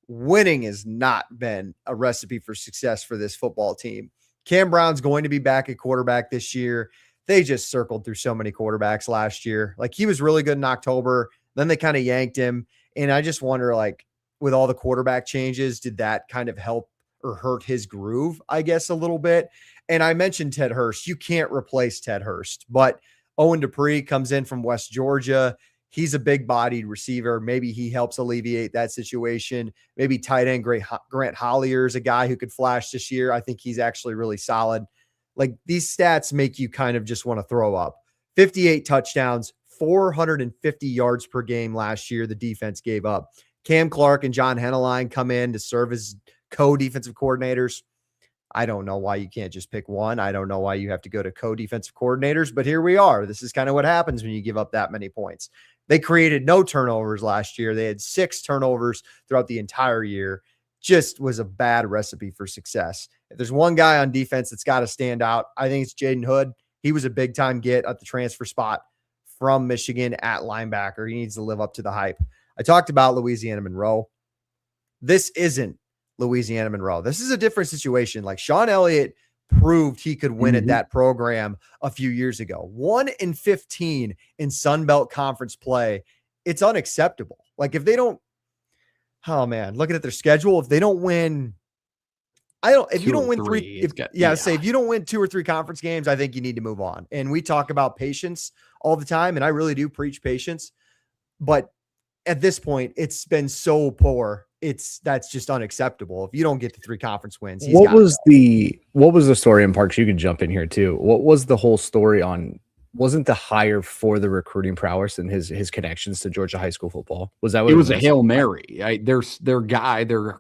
winning has not been a recipe for success for this football team. Cam Brown's going to be back at quarterback this year. They just circled through so many quarterbacks last year. Like he was really good in October. Then they kind of yanked him. And I just wonder, like with all the quarterback changes, did that kind of help or hurt his groove, I guess, a little bit? And I mentioned Ted Hurst. You can't replace Ted Hurst, but Owen Dupree comes in from West Georgia. He's a big-bodied receiver. Maybe he helps alleviate that situation. Maybe tight end Grant Hollier is a guy who could flash this year. I think he's actually really solid. Like these stats make you kind of just want to throw up. 58 touchdowns, 450 yards per game last year the defense gave up. Cam Clark and John Henneline come in to serve as co-defensive coordinators. I don't know why you can't just pick one. I don't know why you have to go to co-defensive coordinators, but here we are. This is kind of what happens when you give up that many points. They created no turnovers last year. They had 6 turnovers throughout the entire year. Just was a bad recipe for success. If there's one guy on defense that's got to stand out, I think it's Jaden Hood. He was a big-time get at the transfer spot from Michigan at linebacker. He needs to live up to the hype. I talked about Louisiana Monroe. This isn't Louisiana Monroe. This is a different situation. Like Sean Elliott proved he could win at that program a few years ago. 1-15 in Sun Belt Conference play. It's unacceptable. Like if they don't, oh man, looking at their schedule, if they don't win, if you don't win 3, if you don't win 2 or 3 conference games, I think you need to move on. And we talk about patience all the time, and I really do preach patience. But at this point, it's been so poor that's just unacceptable. If you don't get to 3 conference wins, what was the story in Parks? You can jump in here too. What was the whole story on? Wasn't the hire for the recruiting prowess and his connections to Georgia high school football? Was that what it was? A Hail Mary. Their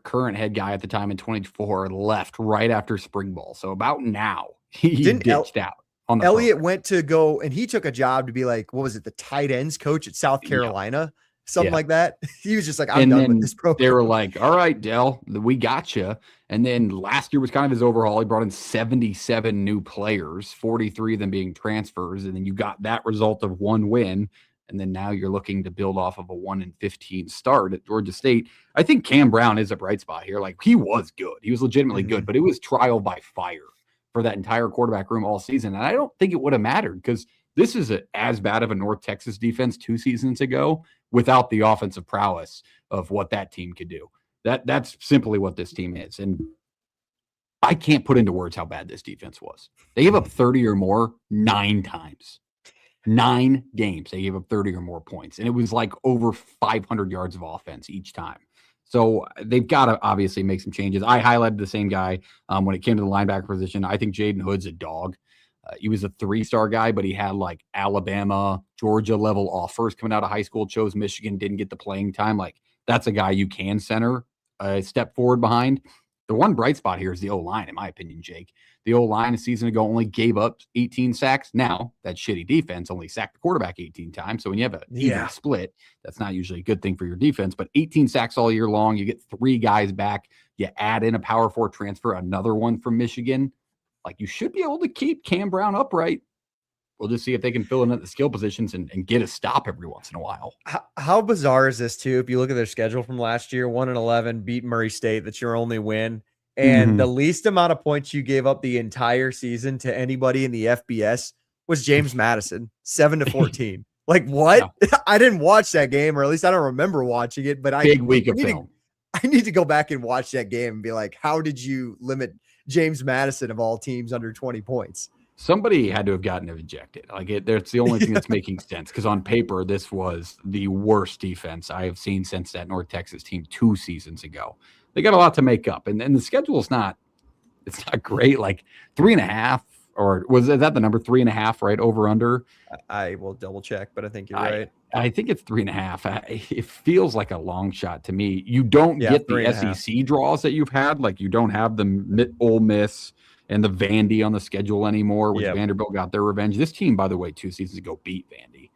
current head guy at the time in 24 left right after spring ball. So about now he ditched out. Elliott went to go and he took a job to be like, what was it? The tight ends coach at South Carolina, something like that. He was just like, I'm done with this program. They were like, all right, Dell, we got you. And then last year was kind of his overhaul. He brought in 77 new players, 43 of them being transfers. And then you got that result of 1 win. And then now you're looking to build off of a 1-15 start at Georgia State. I think Cam Brown is a bright spot here. Like, he was good. He was legitimately good, but it was trial by fire for that entire quarterback room all season. And I don't think it would have mattered because this is as bad of a North Texas defense 2 seasons ago without the offensive prowess of what that team could do. That's simply what this team is. And I can't put into words how bad this defense was. They gave up 30 or more 9 times. 9 games, they gave up 30 or more points. And it was like over 500 yards of offense each time. So they've got to obviously make some changes. I highlighted the same guy when it came to the linebacker position. I think Jaden Hood's a dog. He was a 3-star guy, but he had like Alabama, Georgia level offers coming out of high school, chose Michigan, didn't get the playing time. Like, that's a guy you can center a step forward behind. The one bright spot here is the O-line, in my opinion, Jake. The O-line a season ago only gave up 18 sacks. Now, that shitty defense only sacked the quarterback 18 times. So when you have a even split, that's not usually a good thing for your defense. But 18 sacks all year long, you get 3 guys back. You add in a Power 4 transfer, another one from Michigan. Like, you should be able to keep Cam Brown upright. We'll just see if they can fill in at the skill positions and get a stop every once in a while. How bizarre is this, too? If you look at their schedule from last year, 1-11, beat Murray State. That's your only win. And the least amount of points you gave up the entire season to anybody in the FBS was James Madison, 7-14. Like, what? Yeah. I didn't watch that game, or at least I don't remember watching it. But big week of film. I need to go back and watch that game and be like, how did you limit James Madison of all teams under 20 points? Somebody had to have gotten ejected. Like, that's the only thing that's making sense. Because on paper, this was the worst defense I have seen since that North Texas team 2 seasons ago. They got a lot to make up, and the schedule is not great. Like 3.5, or was that the number 3.5? Right, over under. I will double check, but I think you're right. I think it's 3.5. It feels like a long shot to me. You don't get the SEC draws that you've had. Like, you don't have the Ole Miss and the Vandy on the schedule anymore, which Vanderbilt got their revenge. This team, by the way, 2 seasons ago beat Vandy.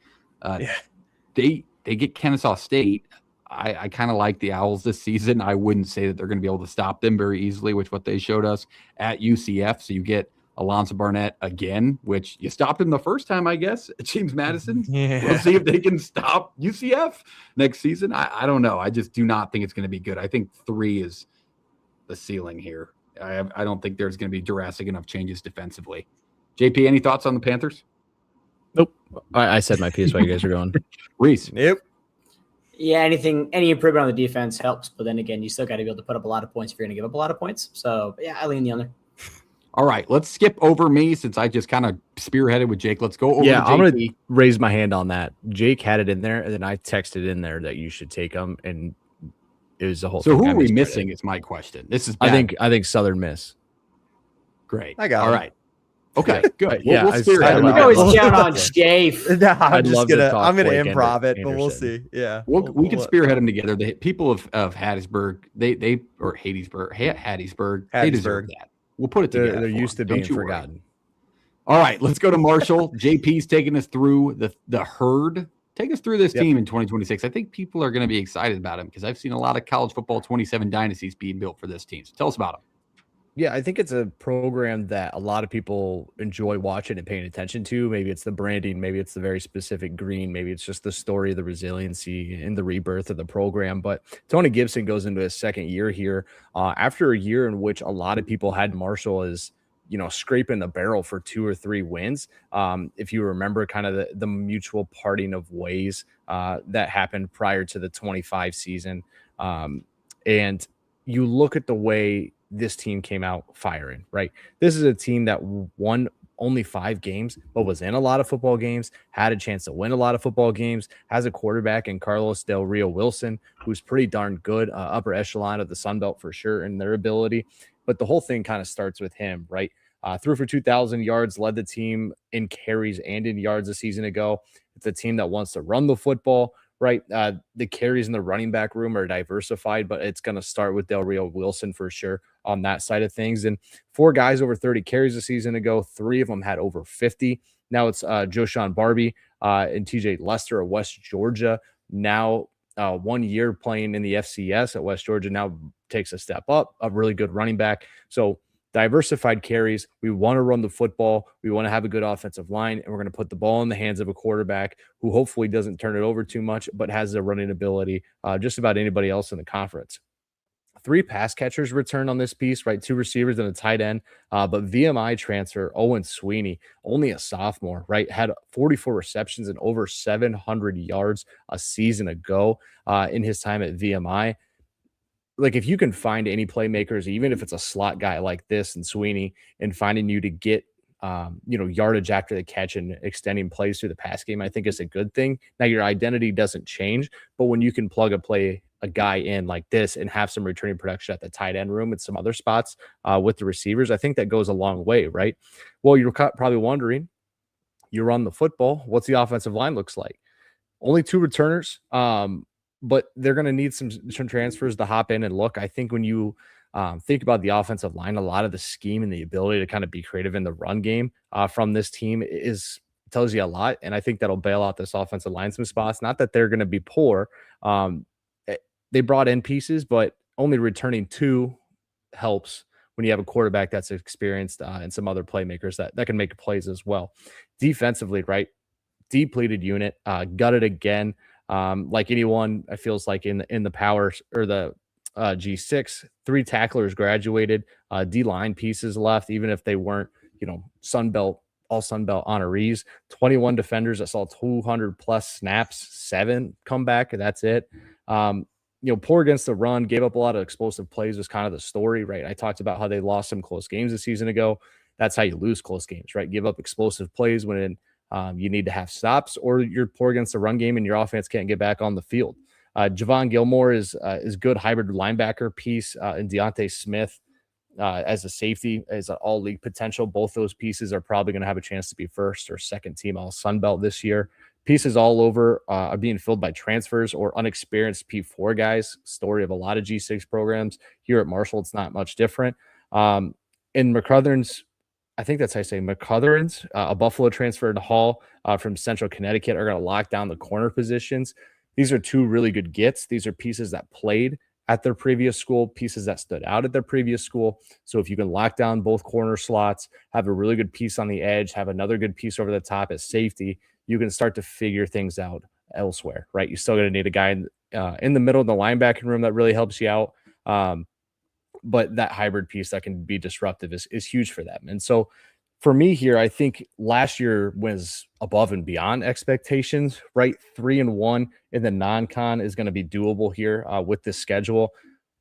They get Kennesaw State. I kind of like the Owls this season. I wouldn't say that they're going to be able to stop them very easily, which what they showed us at UCF. So you get Alonzo Barnett again, which you stopped him the first time, I guess, at James Madison. We'll see if they can stop UCF next season. I don't know. I just do not think it's going to be good. I think 3 is the ceiling here. I don't think there's going to be drastic enough changes defensively. JP, any thoughts on the Panthers? Nope. I said my piece while you guys are going. Reese. Nope. Yeah, any improvement on the defense helps, but then again, you still got to be able to put up a lot of points if you're going to give up a lot of points. So, yeah, I lean the under. All right, let's skip over me since I just kind of spearheaded with Jake. Let's go over to I'm going to raise my hand on that. Jake had it in there, and then I texted in there that you should take them, and it was the whole thing. So who are we missing is my question. This is bad. I think Southern Miss. Great. I got All it. right. Okay, good. Yeah, we'll always count on Jafe. I'm gonna improv it, but we'll see. Yeah, we can spearhead them together. The people of Hattiesburg, they or Hattiesburg, they deserve that. We'll put it together. They're used to being forgotten. All right, let's go to Marshall. JP's taking us through the herd. Take us through this team in 2026. I think people are going to be excited about him because I've seen a lot of college football 27 dynasties being built for this team. So tell us about him. Yeah, I think it's a program that a lot of people enjoy watching and paying attention to. Maybe it's the branding, maybe it's the very specific green, maybe it's just the story, the resiliency, and the rebirth of the program. But Tony Gibson goes into his 2nd year here after a year in which a lot of people had Marshall as, scraping the barrel for 2 or 3 wins. If you remember kind of the mutual parting of ways that happened prior to the 25 season. And you look at the way this team came out firing, right? This is a team that won only 5 games, but was in a lot of football games, had a chance to win a lot of football games, has a quarterback in Carlos Del Rio Wilson, who's pretty darn good, upper echelon of the Sun Belt for sure in their ability. But the whole thing kind of starts with him, right? Threw for 2,000 yards, led the team in carries and in yards a season ago. It's a team that wants to run the football, right? The carries in the running back room are diversified, but it's going to start with Del Rio Wilson for sure on that side of things. And 4 guys over 30 carries a season ago. 3 of them had over 50. Now it's Joshawn Barbie and TJ Lester of West Georgia. Now 1 year playing in the FCS at West Georgia, now takes a step up, a really good running back. So diversified carries. We want to run the football. We want to have a good offensive line, and we're going to put the ball in the hands of a quarterback who hopefully doesn't turn it over too much, but has the running ability just about anybody else in the conference. 3 pass catchers returned on this piece, right? 2 receivers and a tight end. But VMI transfer, Owen Sweeney, only a sophomore, right? Had 44 receptions and over 700 yards a season ago in his time at VMI. Like, if you can find any playmakers, even if it's a slot guy like this and Sweeney, and finding you to get, yardage after the catch and extending plays through the pass game, I think is a good thing. Now, your identity doesn't change, but when you can plug a guy in like this and have some returning production at the tight end room and some other spots with the receivers, I think that goes a long way, right? Well, you're probably wondering, you run the football, what's the offensive line looks like? Only 2 returners. But they're going to need some transfers to hop in and look. I think when you think about the offensive line, a lot of the scheme and the ability to kind of be creative in the run game from this team tells you a lot. And I think that'll bail out this offensive line some spots. Not that they're going to be poor. They brought in pieces, but only returning 2 helps when you have a quarterback that's experienced and some other playmakers that can make plays as well. Defensively, right? Depleted unit, gutted again. Like anyone, it feels like in the power or the G6, 3 tacklers graduated, D-line pieces left, even if they weren't, Sun Belt, all Sun Belt honorees. 21 defenders that saw 200 plus snaps, 7 come back, and that's it. Poor against the run, gave up a lot of explosive plays was kind of the story, right? I talked about how they lost some close games a season ago. That's how you lose close games, right? Give up explosive plays when you need to have stops, or you're poor against the run game and your offense can't get back on the field. Javon Gilmore is good hybrid linebacker piece, and Deontay Smith as a safety is an all-league potential. Both those pieces are probably going to have a chance to be first or second team all Sun Belt this year. Pieces all over are being filled by transfers or unexperienced P4 guys. Story of a lot of G6 programs. Here at Marshall, it's not much different. In McCuthern's, I think that's how I say McCuthern's, a Buffalo transfer to Hall from Central Connecticut, are going to lock down the corner positions. These are 2 really good gets. These are pieces that played at their previous school, pieces that stood out at their previous school. So if you can lock down both corner slots, have a really good piece on the edge, have another good piece over the top as safety, you can start to figure things out elsewhere, right? You're still going to need a guy in the middle of the linebacking room that really helps you out. But that hybrid piece that can be disruptive is huge for them. And so for me here, I think last year was above and beyond expectations, right? 3-1 in the non-con is going to be doable here with this schedule.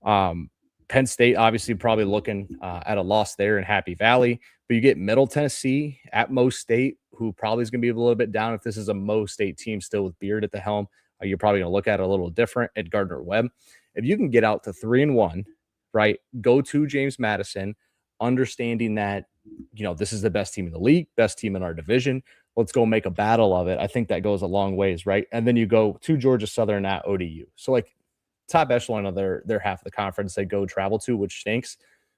Penn State obviously probably looking at a loss there in Happy Valley, but you get Middle Tennessee at Mo State, who probably is going to be a little bit down if this is a Mo State team still with Beard at the helm. You're probably going to look at it a little different at Gardner-Webb. If you can get out to 3-1, right, go to James Madison, understanding that, this is the best team in the league, best team in our division. Let's go make a battle of it. I think that goes a long ways, right? And then you go to Georgia Southern at ODU. So like top echelon of their half of the conference they go travel to, which stinks.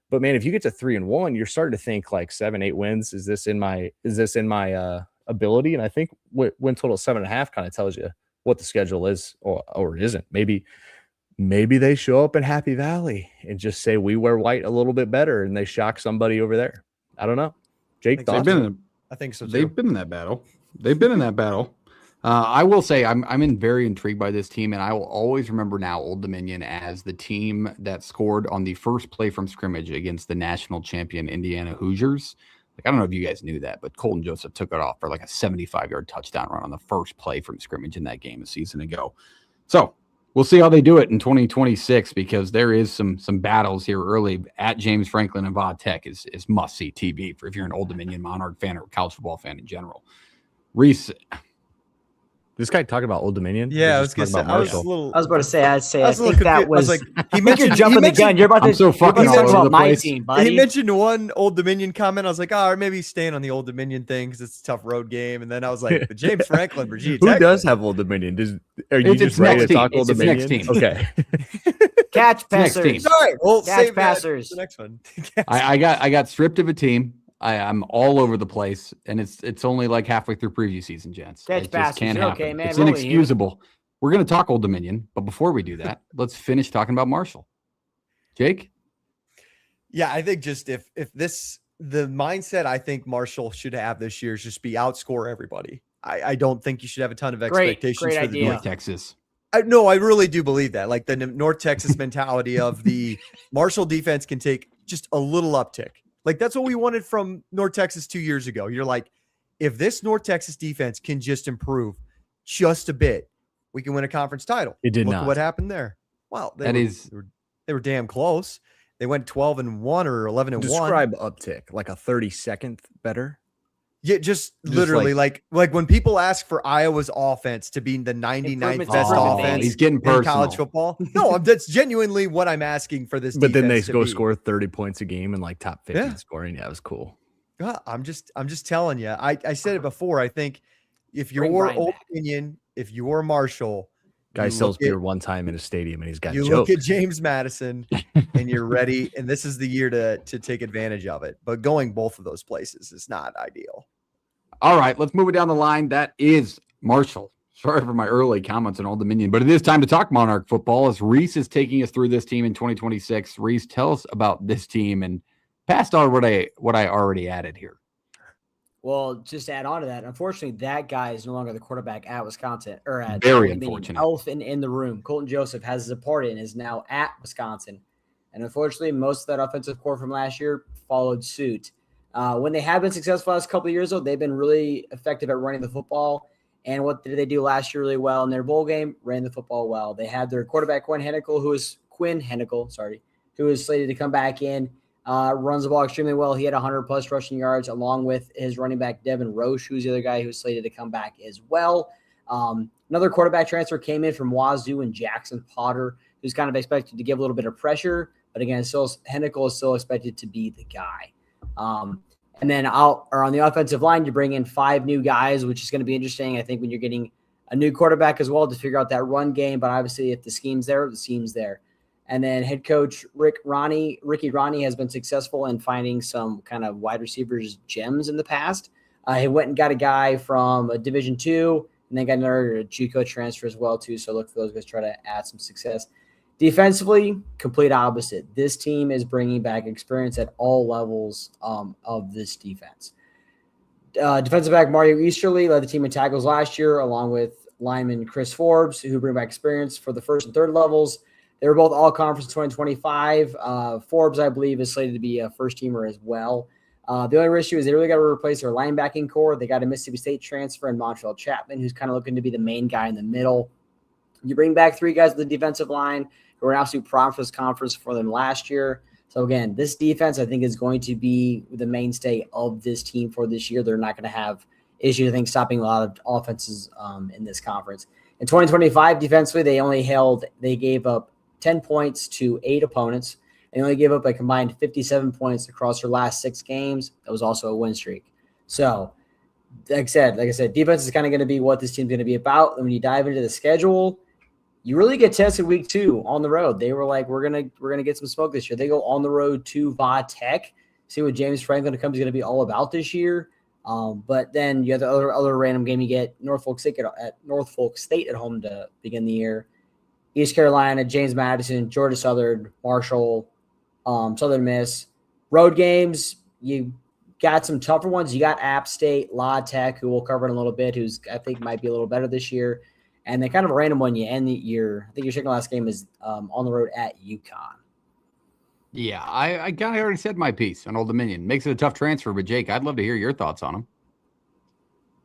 But man, if you get to 3-1, you're starting to think like 7-8 wins. Is this in my ability? And I think win total 7.5 kind of tells you what the schedule is or isn't. Maybe they show up in Happy Valley and just say we wear white a little bit better, and they shock somebody over there. I don't know. Jake, I think so too. They've been in that battle. I will say I'm very intrigued by this team, and I will always remember now Old Dominion as the team that scored on the first play from scrimmage against the national champion Indiana Hoosiers. Like, I don't know if you guys knew that, but Colton Joseph took it off for like a 75-yard touchdown run on the first play from scrimmage in that game a season ago. So We'll see how they do it in 2026 because there is some battles here early at James Franklin and Va Tech is must see TV for if you're an Old Dominion Monarch fan or college football fan in general. Reese, this guy talking about Old Dominion. Yeah, I Or was just gonna say. talking about Marshall? I was about to say. I think confused. that was. I was like, he mentioned jumping the gun. You're about I'm to. so fucking you're about to all talk over about the my place. team, buddy. He mentioned one Old Dominion comment. I was like, oh, maybe he's staying on the Old Dominion thing because it's a tough road game. And then I was like, the James Franklin, Virginia Who Tech. does have Old Dominion? Are you It's just ready next to talk team. Old It's Dominion? next team. Okay. Catch next team. passers. All right, we'll Catch save passers. that for the next one. I got stripped of a team. I'm all over the place, and it's only like halfway through preview season, gents. Catch It just passes. can't You're happen. okay, man. It's Roll with you. inexcusable. We're going to talk Old Dominion, but before we do that, let's finish talking about Marshall. Jake? Yeah, I think just if the mindset I think Marshall should have this year is just be outscore everybody. I don't think you should have a ton of expectations great for the idea. North Texas. No, I really do believe that. Like the North Texas mentality of the Marshall defense can take just a little uptick. Like that's what we wanted from North Texas 2 years ago. You're like, if this North Texas defense can just improve just a bit, we can win a conference title. It did Look not. What happened there? Well, they were damn close. They went 12-1 or 11-1. Describe uptick, like a 32nd better. Yeah, just literally like when people ask for Iowa's offense to be the 99th best offense he's getting in personal. college football. No, that's genuinely what I'm asking for this. But then they defense to go be. score 30 points a game and like top 50 Yeah. scoring. Yeah, it was cool. Yeah, I'm just telling you. I said it before. I think if Bring you're Brian Old back. Dominion, if you're Marshall, Guy you sells look at- beer one time in a stadium and he's got you jokes. look at James Madison and you're ready, and this is the year to take advantage of it. But going both of those places is not ideal. All right, let's move it down the line. That is Marshall. Sorry for my early comments on Old Dominion, but it is time to talk Monarch football as Reese is taking us through this team in 2026. Reese, tell us about this team and past all what I already added here. Well, just to add on to that, unfortunately, that guy is no longer the quarterback at Wisconsin or at Very Old Dominion. unfortunate. Elephant in the room. Colton Joseph has departed and is now at Wisconsin. And unfortunately, most of that offensive core from last year followed suit. When they have been successful the last couple of years, though, they've been really effective at running the football. And what did they do last year really well in their bowl game? Ran the football well. They had their quarterback, Quinn Henicle, who is slated to come back in. Runs the ball extremely well. He had 100-plus rushing yards, along with his running back, Devin Roche, who's the other guy who's slated to come back as well. Another quarterback transfer came in from Wazoo and Jackson Potter, who's kind of expected to give a little bit of pressure. But again, Henicle is still expected to be the guy. And then on the offensive line, you bring in 5 new guys, which is going to be interesting, I think, when you're getting a new quarterback as well to figure out that run game. But obviously, if the scheme's there, the scheme's there. And then head coach Ricky Ronnie has been successful in finding some kind of wide receivers gems in the past. He went and got a guy from a Division II, and then got another JUCO transfer as well too. So look for those guys to try to add some success. Defensively, complete opposite. This team is bringing back experience at all levels of this defense. Defensive back Mario Easterly led the team in tackles last year, along with lineman Chris Forbes, who bring back experience for the first and third levels. They were both all-conference 2025. Forbes, I believe, is slated to be a first-teamer as well. The only issue is they really got to replace their linebacking core. They got a Mississippi State transfer in Montreal Chapman, who's kind of looking to be the main guy in the middle. You bring back 3 guys on the defensive line who were an absolute problem for this conference for them last year. So, again, this defense, I think, is going to be the mainstay of this team for this year. They're not going to have issues, I think, stopping a lot of offenses in this conference. In 2025, defensively, they gave up 10 points to 8 opponents. They only gave up a combined 57 points across their last 6 games. That was also a win streak. So, like I said, defense is kind of going to be what this team's going to be about. And when you dive into the schedule, you really get tested week 2 on the road. They were like, we're gonna get some smoke this year. They go on the road to Va Tech, see what James Franklin is going to be all about this year. But then you have the other random game. You get Norfolk State at home to begin the year. East Carolina, James Madison, Georgia Southern, Marshall, Southern Miss. Road games, you got some tougher ones. You got App State, La Tech, who we'll cover in a little bit, who's I think might be a little better this year. And then kind of a random one you end the year. I think your second last game is on the road at UConn. Yeah, I kind of already said my piece on Old Dominion. Makes it a tough transfer, but Jake, I'd love to hear your thoughts on him.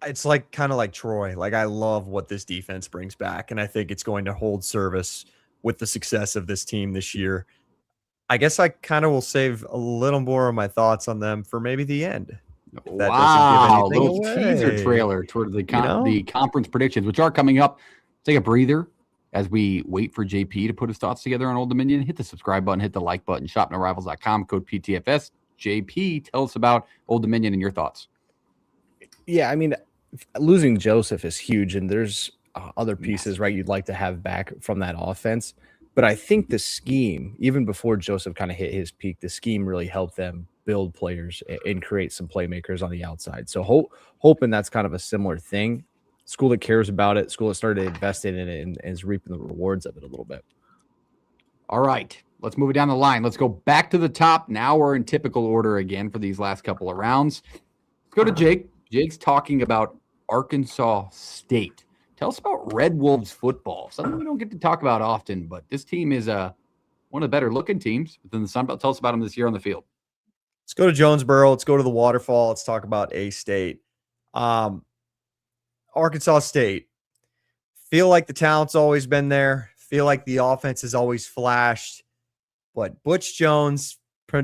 It's like kind of like Troy. Like, I love what this defense brings back, and I think it's going to hold service with the success of this team this year. I guess I kind of will save a little more of my thoughts on them for maybe the end. Wow, little teaser trailer toward the conference predictions, which are coming up. Take a breather as we wait for JP to put his thoughts together on Old Dominion. Hit the subscribe button, hit the like button, shopnorivals.com, code PTFS. JP, tell us about Old Dominion and your thoughts. Yeah, I mean, losing Joseph is huge, and there's other pieces, right, you'd like to have back from that offense. But I think the scheme, even before Joseph kind of hit his peak, the scheme really helped them build players and create some playmakers on the outside. So hoping that's kind of a similar thing. School that cares about it, school that started investing in it and is reaping the rewards of it a little bit. All right, let's move it down the line. Let's go back to the top. Now we're in typical order again for these last couple of rounds. Let's go to Jake. Jake's talking about Arkansas State. Tell us about Red Wolves football. Something we don't get to talk about often, but this team is one of the better looking teams within the Sun Belt. Tell us about them this year on the field. Let's go to Jonesboro. Let's go to the Waterfall. Let's talk about A-State. Arkansas State. Feel like the talent's always been there. Feel like the offense has always flashed. But Butch Jones,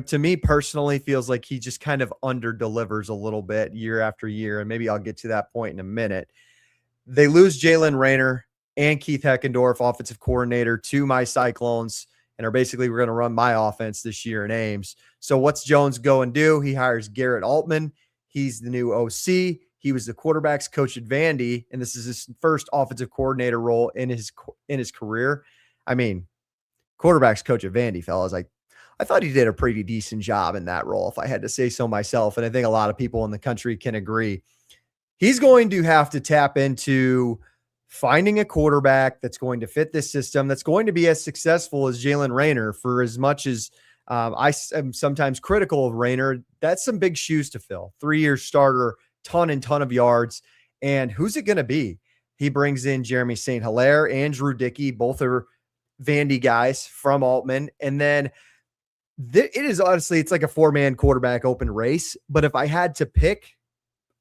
to me personally, feels like he just kind of under-delivers a little bit year after year, and maybe I'll get to that point in a minute. They lose Jalen Rayner and Keith Heckendorf, offensive coordinator, to my Cyclones, and are basically, we're going to run my offense this year in Ames. So what's Jones go and do? He hires Garrett Altman. He's the new OC. He was the quarterbacks coach at Vandy, and this is his first offensive coordinator role in his career. I mean, quarterbacks coach at Vandy, fellas. I thought he did a pretty decent job in that role, if I had to say so myself, and I think a lot of people in the country can agree. He's going to have to tap into finding a quarterback that's going to fit this system, that's going to be as successful as Jalen Rayner. For as much as I am sometimes critical of Rayner, that's some big shoes to fill. 3-year starter, ton of yards. And who's it going to be? He brings in Jeremy St. Hilaire and Drew Dickey. Both are Vandy guys from Altman. And then it is honestly, it's like a 4-man quarterback open race. But if I had to pick,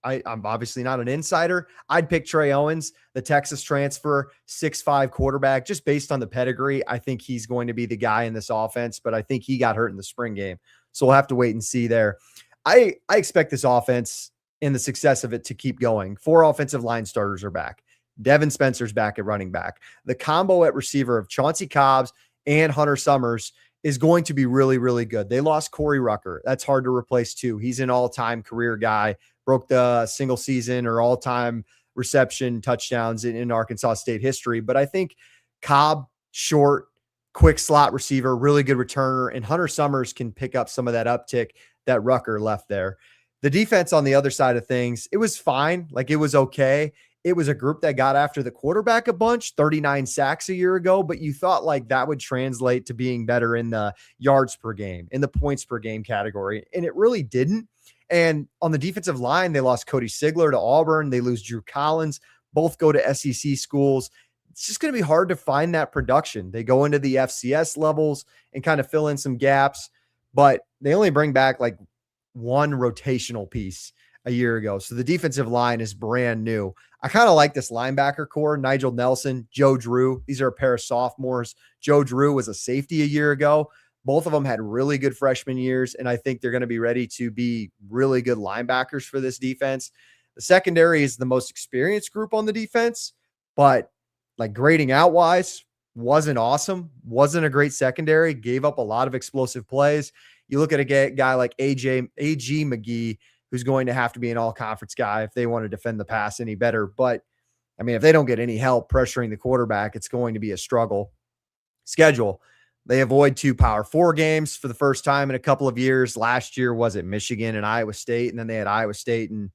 I'm obviously not an insider, I'd pick Trey Owens, the Texas transfer, 6'5" quarterback, just based on the pedigree. I think he's going to be the guy in this offense, but I think he got hurt in the spring game. So we'll have to wait and see there. I expect this offense and the success of it to keep going. 4 offensive line starters are back. Devin Spencer's back at running back. The combo at receiver of Chauncey Cobbs and Hunter Summers is going to be really, really good. They lost Corey Rucker. That's hard to replace too. He's an all-time career guy, broke the single season or all-time reception touchdowns in Arkansas State history. But I think Cobb, short, quick slot receiver, really good returner, and Hunter Summers can pick up some of that uptick that Rucker left there. The defense on the other side of things, it was fine. Like, it was okay. It was a group that got after the quarterback a bunch, 39 sacks a year ago, but you thought like that would translate to being better in the yards per game, in the points per game category. And it really didn't. And on the defensive line, they lost Cody Sigler to Auburn. They lose Drew Collins. Both go to SEC schools. It's just going to be hard to find that production. They go into the FCS levels and kind of fill in some gaps, but they only bring back like one rotational piece a year ago. So the defensive line is brand new. I kind of like this linebacker core, Nigel Nelson, Joe Drew. These are a pair of sophomores. Joe Drew was a safety a year ago. Both of them had really good freshman years, and I think they're going to be ready to be really good linebackers for this defense. The secondary is the most experienced group on the defense, but like grading out wise, wasn't awesome. Wasn't a great secondary. Gave up a lot of explosive plays. You look at a guy like A.G. McGee, who's going to have to be an all-conference guy if they want to defend the pass any better. But, I mean, if they don't get any help pressuring the quarterback, it's going to be a struggle. Schedule. They avoid 2 Power 4 games for the first time in a couple of years. Last year was at Michigan and Iowa State, and then they had Iowa State and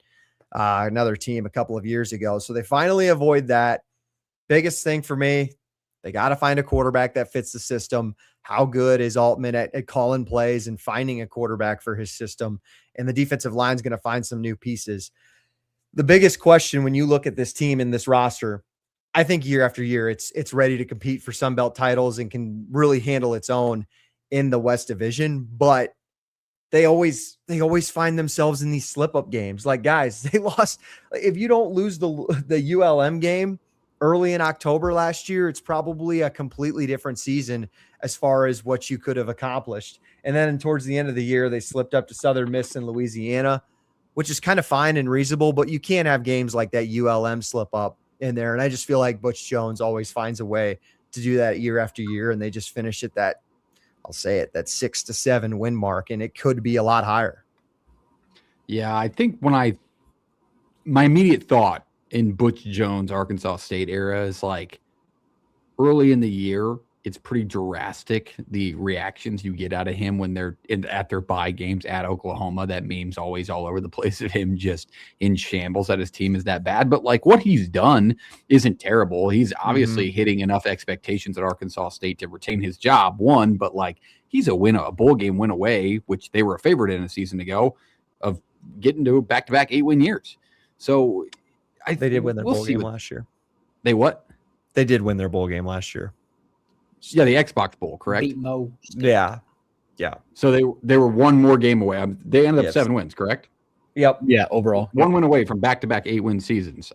another team a couple of years ago. So they finally avoid that. Biggest thing for me, they got to find a quarterback that fits the system. How good is Altman at calling plays and finding a quarterback for his system? And the defensive line is going to find some new pieces. The biggest question when you look at this team and this roster, I think year after year, it's ready to compete for Sun Belt titles and can really handle its own in the West Division. But they always find themselves in these slip up games. Like, guys, they lost. If you don't lose the ULM game early in October last year, it's probably a completely different season as far as what you could have accomplished. And then towards the end of the year, they slipped up to Southern Miss in Louisiana, which is kind of fine and reasonable, but you can't have games like that ULM slip up in there. And I just feel like Butch Jones always finds a way to do that year after year. And they just finish at that, I'll say it, that 6 to 7 win mark. And it could be a lot higher. Yeah. I think my immediate thought in Butch Jones, Arkansas State era is like early in the year, it's pretty drastic, the reactions you get out of him when they're at their bye games at Oklahoma. That meme's always all over the place of him just in shambles that his team is that bad. But like what he's done isn't terrible. He's obviously hitting enough expectations at Arkansas State to retain his job, one, but like he's a bowl game win away, which they were a favorite in a season ago, of getting to back-to-back 8-win years. So they did win their bowl game last year. They what? They did win their bowl game last year. Yeah, the Xbox Bowl, correct? Beat Mo. Yeah. So they were one more game away. They ended up 7 wins, correct? Yep. Yeah, overall. One win away from back-to-back 8-win seasons.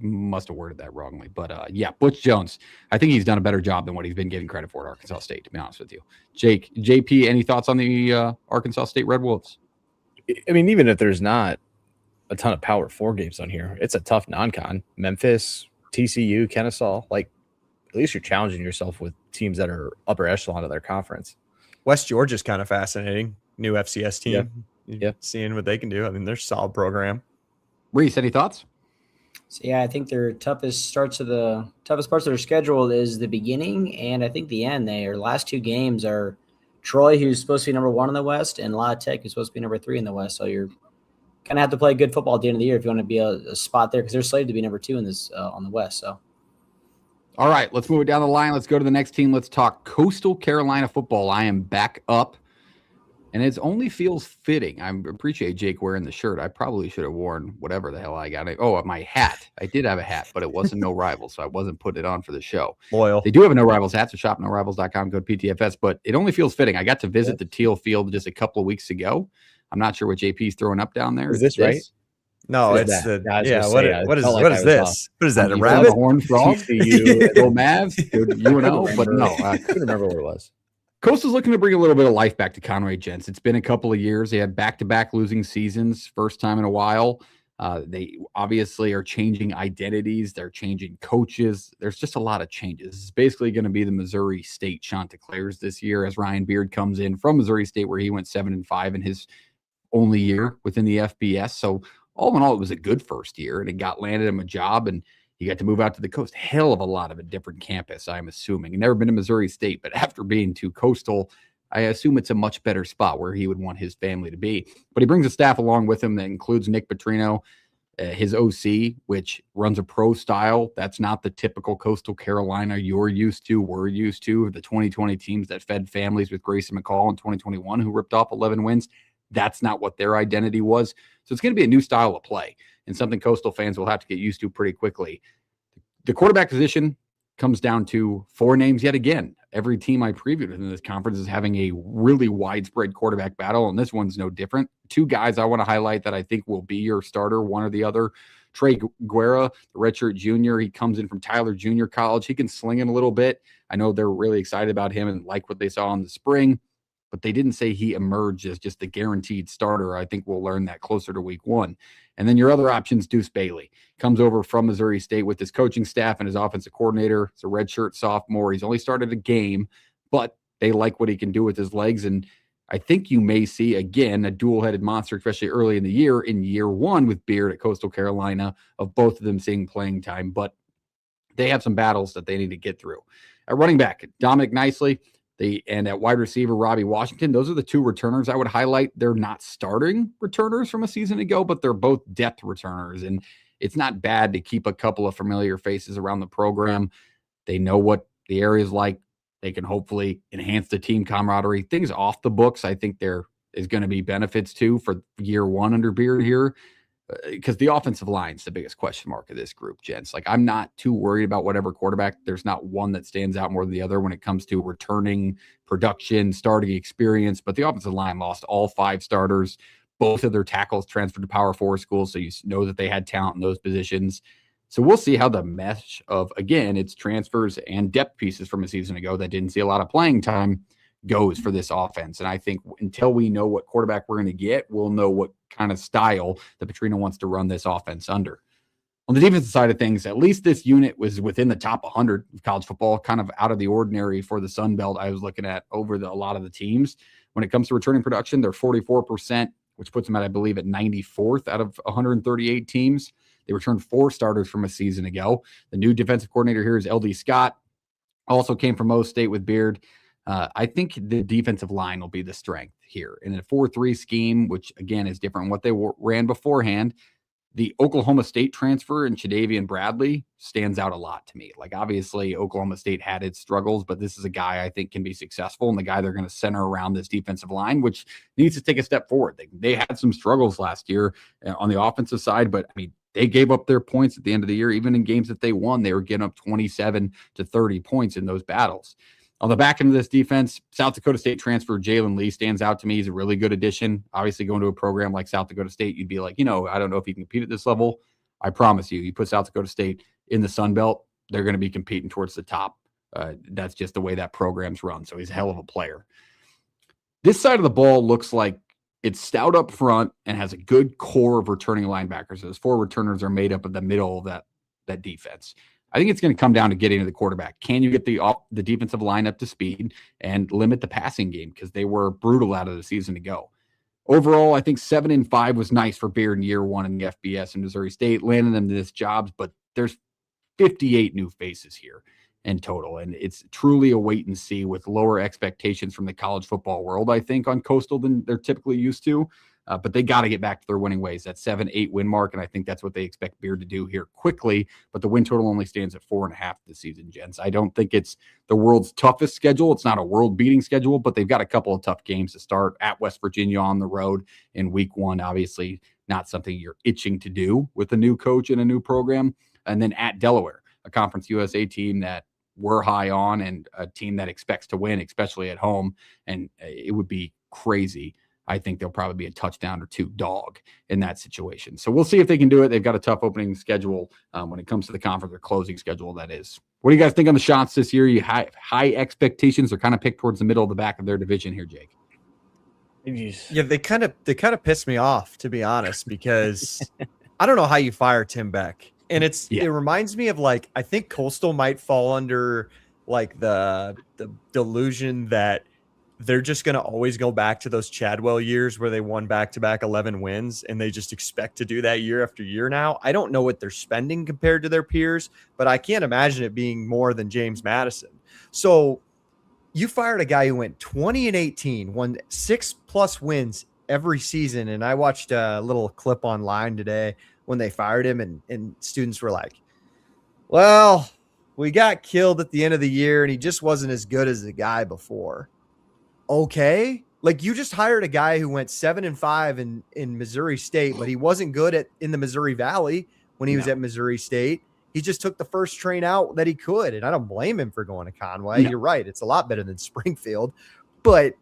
Must have worded that wrongly. But yeah, Butch Jones, I think he's done a better job than what he's been getting credit for at Arkansas State, to be honest with you. JP, any thoughts on the Arkansas State Red Wolves? I mean, even if there's not a ton of Power 4 games on here, it's a tough non-con. Memphis, TCU, Kennesaw, like, at least you're challenging yourself with teams that are upper echelon of their conference. West Georgia's kind of fascinating. New FCS team. Yeah. Seeing what they can do. I mean, they're a solid program. Reese, any thoughts? So yeah, I think their toughest parts of their schedule is the beginning and I think the end. Their last 2 games are Troy, who's supposed to be number 1 in the West, and La Tech, who's supposed to be number 3 in the West. So you're kind of have to play good football at the end of the year if you want to be a spot there, because they're slated to be number 2 in this on the West. So. All right, let's move it down the line. Let's go to the next team. Let's talk Coastal Carolina football. I am back up, and it only feels fitting. I appreciate Jake wearing the shirt. I probably should have worn whatever the hell I got. Oh, my hat. I did have a hat, but it wasn't No Rivals, so I wasn't putting it on for the show. Loyal. They do have a No Rivals hat, so shop norivals.com, go to PTFS, but it only feels fitting. I got to visit the Teal Field just a couple of weeks ago. I'm not sure what JP's throwing up down there. Is this right? No, it's the what is this? What is that? A rabbit? Horned frog? Go Mavs? UNO? But no, I couldn't remember what it was. Coastal's looking to bring a little bit of life back to Conway, gents. It's been a couple of years. They had back-to-back losing seasons, first time in a while. They obviously are changing identities. They're changing coaches. There's just a lot of changes. It's basically going to be the Missouri State Chanticleers this year as Ryan Beard comes in from Missouri State, where he went 7-5 in his only year within the FBS. So all in all, it was a good first year, and it landed him a job, and he got to move out to the coast. Hell of a lot of a different campus, I'm assuming. Never been to Missouri State, but after being to Coastal, I assume it's a much better spot where he would want his family to be. But he brings a staff along with him that includes Nick Petrino, his OC, which runs a pro style. That's not the typical Coastal Carolina we're used to, the 2020 teams that fed families with Grayson McCall in 2021 who ripped off 11 wins. That's not what their identity was. So it's going to be a new style of play and something Coastal fans will have to get used to pretty quickly. The quarterback position comes down to 4 names yet again. Every team I previewed in this conference is having a really widespread quarterback battle, and this one's no different. 2 guys I want to highlight that I think will be your starter, one or the other. Trey Guerra, the redshirt junior. He comes in from Tyler Junior College. He can sling it a little bit. I know they're really excited about him and like what they saw in the spring, but they didn't say he emerged as just the guaranteed starter. I think we'll learn that closer to week 1. And then your other options, Deuce Bailey comes over from Missouri State with his coaching staff and his offensive coordinator. It's a redshirt sophomore. He's only started a game, but they like what he can do with his legs. And I think you may see, again, a dual-headed monster, especially early in the year, in year 1 with Beard at Coastal Carolina, of both of them seeing playing time. But they have some battles that they need to get through. At running back, Dominic Nicely. And at wide receiver, Robbie Washington. Those are the 2 returners I would highlight. They're not starting returners from a season ago, but they're both depth returners. And it's not bad to keep a couple of familiar faces around the program. They know what the area is like. They can hopefully enhance the team camaraderie. Things off the books, I think there is going to be benefits too for year 1 under Beard here. because the offensive line is the biggest question mark of this group, gents. Like, I'm not too worried about whatever quarterback. There's not one that stands out more than the other when it comes to returning production, starting experience. But the offensive line lost all 5 starters. Both of their tackles transferred to Power 4 schools, so you know that they had talent in those positions. So we'll see how the mesh of, again, it's transfers and depth pieces from a season ago that didn't see a lot of playing time goes for this offense. And I think until we know what quarterback we're going to get, we'll know what kind of style that Petrino wants to run this offense under. On the defensive side of things, at least this unit was within the top 100 of college football, kind of out of the ordinary for the Sun Belt. I was looking at over a lot of the teams. When it comes to returning production, they're 44%, which puts them at, I believe, at 94th out of 138 teams. They returned 4 starters from a season ago. The new defensive coordinator here is LD Scott. Also came from Ohio State with Beard. I think the defensive line will be the strength here. In a 4-3 scheme, which, again, is different from what they ran beforehand, the Oklahoma State transfer in Shadavian Bradley stands out a lot to me. Like, obviously, Oklahoma State had its struggles, but this is a guy I think can be successful, and the guy they're going to center around this defensive line, which needs to take a step forward. They had some struggles last year on the offensive side, but, I mean, they gave up their points at the end of the year. Even in games that they won, they were getting up 27 to 30 points in those battles. On the back end of this defense, South Dakota State transfer Jalen Lee stands out to me. He's a really good addition. Obviously, going to a program like South Dakota State, you'd be like, I don't know if he can compete at this level. I promise you put South Dakota State in the Sun Belt, they're going to be competing towards the top. That's just the way that program's run. So he's a hell of a player. This side of the ball looks like it's stout up front and has a good core of returning linebackers. Those 4 returners are made up of the middle of that defense. I think it's going to come down to getting to the quarterback. Can you get the defensive line up to speed and limit the passing game? Because they were brutal out of the season to go. Overall, I think 7-5 was nice for Beard in year 1 in the FBS and Missouri State, landing them this jobs, but there's 58 new faces here in total. And it's truly a wait and see with lower expectations from the college football world, I think, on Coastal than they're typically used to. But they got to get back to their winning ways. That 7-8 win mark, and I think that's what they expect Beard to do here quickly. But the win total only stands at 4.5 this season, gents. I don't think it's the world's toughest schedule. It's not a world-beating schedule, but they've got a couple of tough games to start at West Virginia on the road in week 1. Obviously, not something you're itching to do with a new coach and a new program. And then at Delaware, a Conference USA team that we're high on and a team that expects to win, especially at home. And it would be crazy. I think they'll probably be a touchdown or 2 dog in that situation. So we'll see if they can do it. They've got a tough opening schedule when it comes to the conference, or closing schedule, that is. What do you guys think on the Shots this year? You high expectations, or kind of picked towards the middle of the back of their division here, Jake? Yeah, they kind of pissed me off, to be honest, because I don't know how you fire Tim Beck. And it reminds me of, like, I think Coastal might fall under like the delusion that they're just going to always go back to those Chadwell years where they won back-to-back 11 wins, and they just expect to do that year after year now. I don't know what they're spending compared to their peers, but I can't imagine it being more than James Madison. So you fired a guy who went 20-18, won 6+ wins every season. And I watched a little clip online today when they fired him, and students were like, well, we got killed at the end of the year and he just wasn't as good as the guy before. Okay. Like, you just hired a guy who went 7-5 in Missouri State, but he wasn't good in the Missouri Valley when he was at Missouri State. He just took the first train out that he could. And I don't blame him for going to Conway. No. You're right. It's a lot better than Springfield, but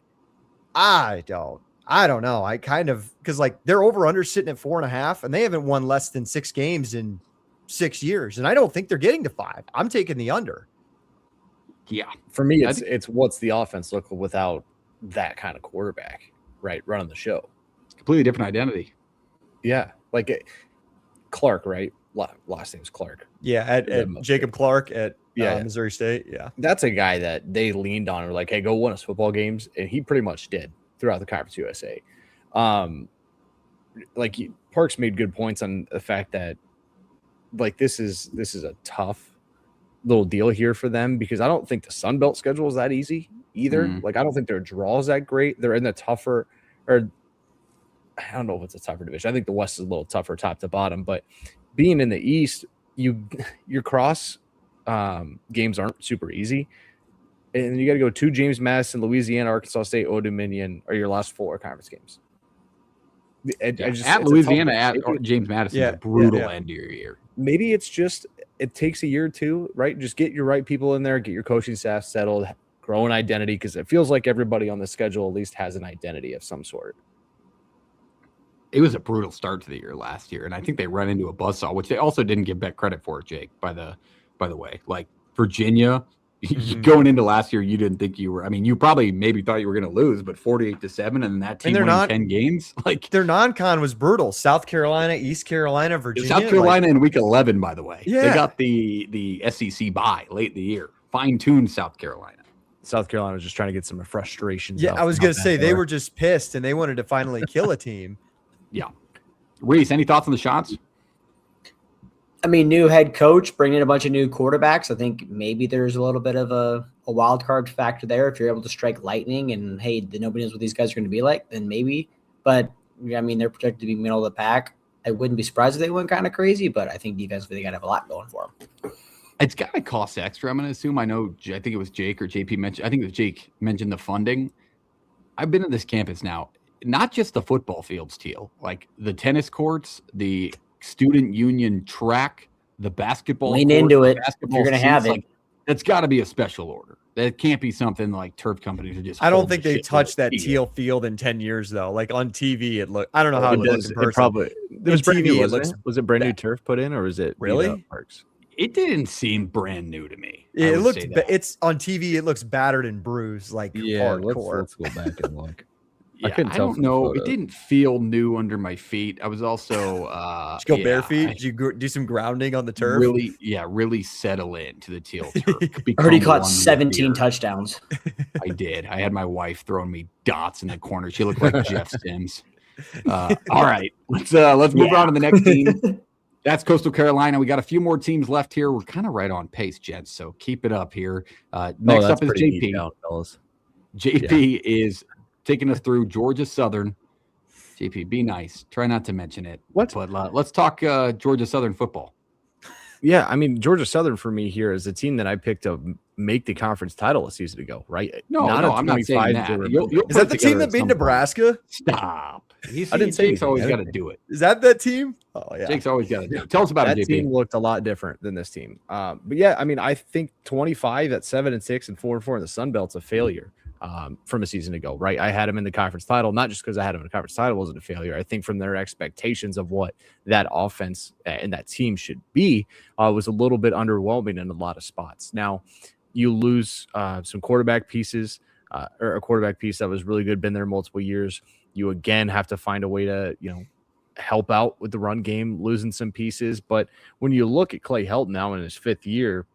I don't know. I kind of, cause like they're over under sitting at 4.5 and they haven't won less than 6 games in 6 years. And I don't think they're getting to 5. I'm taking the under. Yeah. For me, it's what's the offense look without that kind of quarterback, right? Running the show. It's a completely different identity. Yeah. Like Clark, right? Last name's Clark. Yeah. At Jacob Clark at Missouri State. Yeah. That's a guy that they leaned on and were like, hey, go win us football games. And he pretty much did throughout the Conference USA. Parks made good points on the fact that, like, this is a tough little deal here for them, because I don't think the Sun Belt schedule is that easy either. Like, I don't think their draw is that great. They're in the tougher, or I don't know if it's a tougher division. I think the West is a little tougher top to bottom, but being in the East, your cross games aren't super easy. And you got to go to James Madison, Louisiana, Arkansas State, Old Dominion are your last 4 conference games. At Louisiana, at James Madison, a brutal end of your year. Maybe it's just it takes a year or two, right? Just get your right people in there, get your coaching staff settled, grow an identity, because it feels like everybody on the schedule at least has an identity of some sort. It was a brutal start to the year last year, and I think they run into a buzzsaw, which they also didn't give Beck credit for, Jake, by the way. Like Virginia, going into last year, you didn't think you were. I mean, you probably maybe thought you were going to lose, but 48-7, and that team won 10 games. Like their non-con was brutal. South Carolina, East Carolina, Virginia. South Carolina in week 11, by the way. Yeah. They got the SEC bye late in the year. Fine-tuned South Carolina. South Carolina was just trying to get some frustrations. Yeah, I was going to say they were just pissed, and they wanted to finally kill a team. Yeah. Reese, any thoughts on the Shots? I mean, new head coach, bringing in a bunch of new quarterbacks. I think maybe there's a little bit of a wild card factor there. If you're able to strike lightning and, hey, nobody knows what these guys are going to be like, then maybe. But, I mean, they're projected to be middle of the pack. I wouldn't be surprised if they went kind of crazy, but I think defensively they got to have a lot going for them. It's got to cost extra, I'm going to assume. I think it was Jake or JP mentioned. I think it was Jake mentioned the funding. I've been at this campus now. Not just the football fields, Teal, like the tennis courts, the student union track, the basketball. Lean court, into it. If you're going to have it. Like, that's got to be a special order. That can't be something like turf companies are just. I don't think they touched that Teal field in 10 years, though. Like on TV, it looked. I don't know how it looks in person. It probably it was brand new. Was it brand new turf put in, or was it really parks? It didn't seem brand new to me. It looked. It's on TV. It looks battered and bruised, like hardcore. Let's go back and look. Yeah, I don't know. It didn't feel new under my feet. I was also did you go bare feet? Did you do some grounding on the turf? Really settle into the Teal turf. I heard he caught 17 touchdowns. I did. I had my wife throwing me dots in the corner. She looked like Jeff Sims. All right, let's move on to the next team. That's Coastal Carolina. We got a few more teams left here. We're kind of right on pace, gents. So keep it up here. Next up is JP. JP is taking us through Georgia Southern. JP, be nice. Try not to mention it. What? But let's talk Georgia Southern football. Yeah, I mean, Georgia Southern for me here is a team that I picked to make the conference title a season ago, right? No, I'm not saying that. Is that the team that beat Nebraska? Stop. I didn't say Jake's always got to do it. Is that team? Oh, yeah. Jake's always got to do it. Tell us about that it, JP. Team looked a lot different than this team. But yeah, I mean, I think 25 at 7-6 and 4-4 in the Sun Belt's a failure. From a season ago, right? I had him in the conference title, not just because I had him in the conference title wasn't a failure. I think from their expectations of what that offense and that team should be was a little bit underwhelming in a lot of spots. Now, you lose some quarterback pieces or a quarterback piece that was really good, been there multiple years. You again have to find a way to, help out with the run game, losing some pieces. But when you look at Clay Helton now in his 5th year,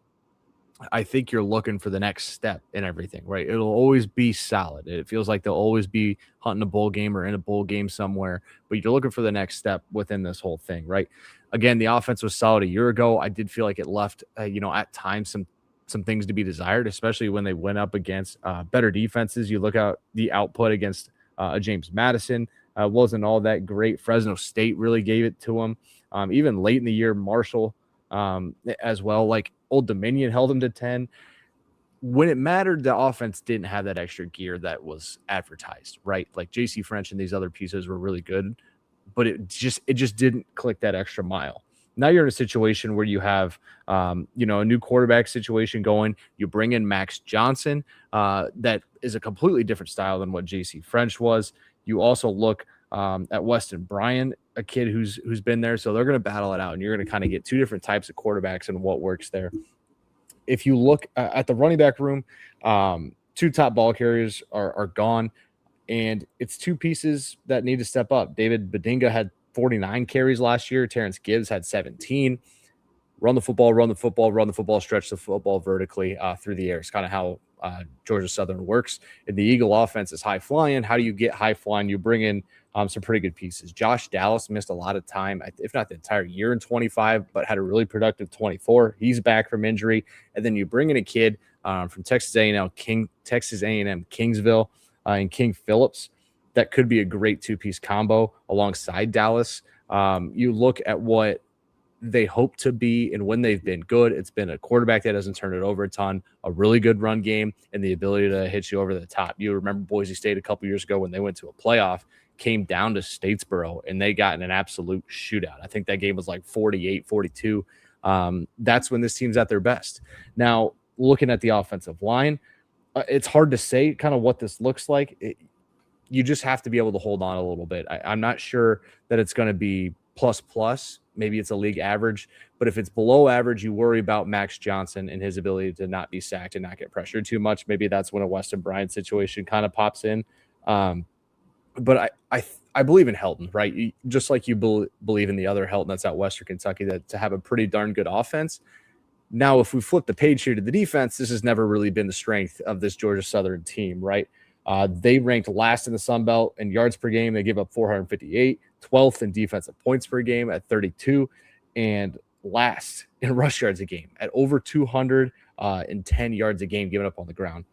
I think you're looking for the next step in everything, right? It'll always be solid. It feels like they'll always be hunting a bowl game or in a bowl game somewhere, but you're looking for the next step within this whole thing, right? Again, the offense was solid a year ago. I did feel like it left, at times some things to be desired, especially when they went up against better defenses. You look at the output against James Madison, wasn't all that great. Fresno State really gave it to them. Even late in the year, Marshall as well. Like Old Dominion held them to 10. When it mattered, the offense didn't have that extra gear that was advertised, right? Like JC French and these other pieces were really good, but it just didn't click that extra mile. Now you're in a situation where you have, a new quarterback situation going. You bring in Max Johnson, that is a completely different style than what JC French was. You also look at Weston Bryan, a kid who's been there. So they're going to battle it out, and you're going to kind of get two different types of quarterbacks and what works there. If you look at the running back room, 2 top ball carriers are gone, and it's 2 pieces that need to step up. David Bedinga had 49 carries last year. Terrence Gibbs had 17. Run the football, stretch the football vertically through the air. It's kind of how Georgia Southern works. And the Eagle offense is high flying. How do you get high flying? You bring in some pretty good pieces. Josh Dallas missed a lot of time, if not the entire year in 25, but had a really productive 24. He's back from injury. And then you bring in a kid from Texas A&M Kingsville and King Phillips. That could be a great 2-piece combo alongside Dallas. You look at what they hope to be, and when they've been good, it's been a quarterback that doesn't turn it over a ton, a really good run game, and the ability to hit you over the top. You remember Boise State a couple years ago when they went to a playoff. came down to Statesboro and they got in an absolute shootout. I think that game was like 48-42. That's when this team's at their best. Now, looking at the offensive line, it's hard to say kind of what this looks like. You just have to be able to hold on a little bit. I'm not sure that it's going to be plus. Maybe it's a league average, but if it's below average, you worry about Max Johnson and his ability to not be sacked and not get pressured too much. Maybe that's when a Weston Bryant situation kind of pops in. But I believe in Helton, right? Just like you believe in the other Helton that's at Western Kentucky, that to have a pretty darn good offense. Now, if we flip the page here to the defense, this has never really been the strength of this Georgia Southern team, right? They ranked last in the Sun Belt in yards per game. They give up 458, 12th in defensive points per game at 32, and last in rush yards a game at over 210 yards a game given up on the ground.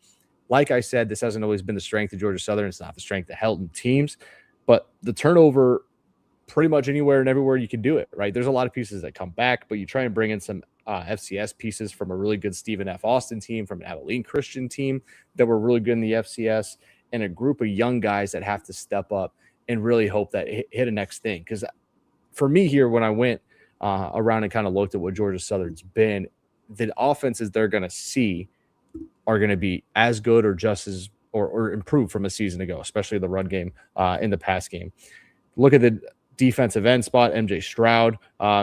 Like I said, this hasn't always been the strength of Georgia Southern. It's not the strength of Helton teams, but the turnover pretty much anywhere and everywhere you can do it, right? There's a lot of pieces that come back, but you try and bring in some FCS pieces from a really good Stephen F. Austin team, from an Abilene Christian team that were really good in the FCS, and a group of young guys that have to step up and really hope that hit a next thing. Because for me here, when I went around and kind of looked at what Georgia Southern's been, the offenses they're going to see are going to be as good or just as or improved from a season ago, especially the run game in the pass game. Look at the defensive end spot. MJ Stroud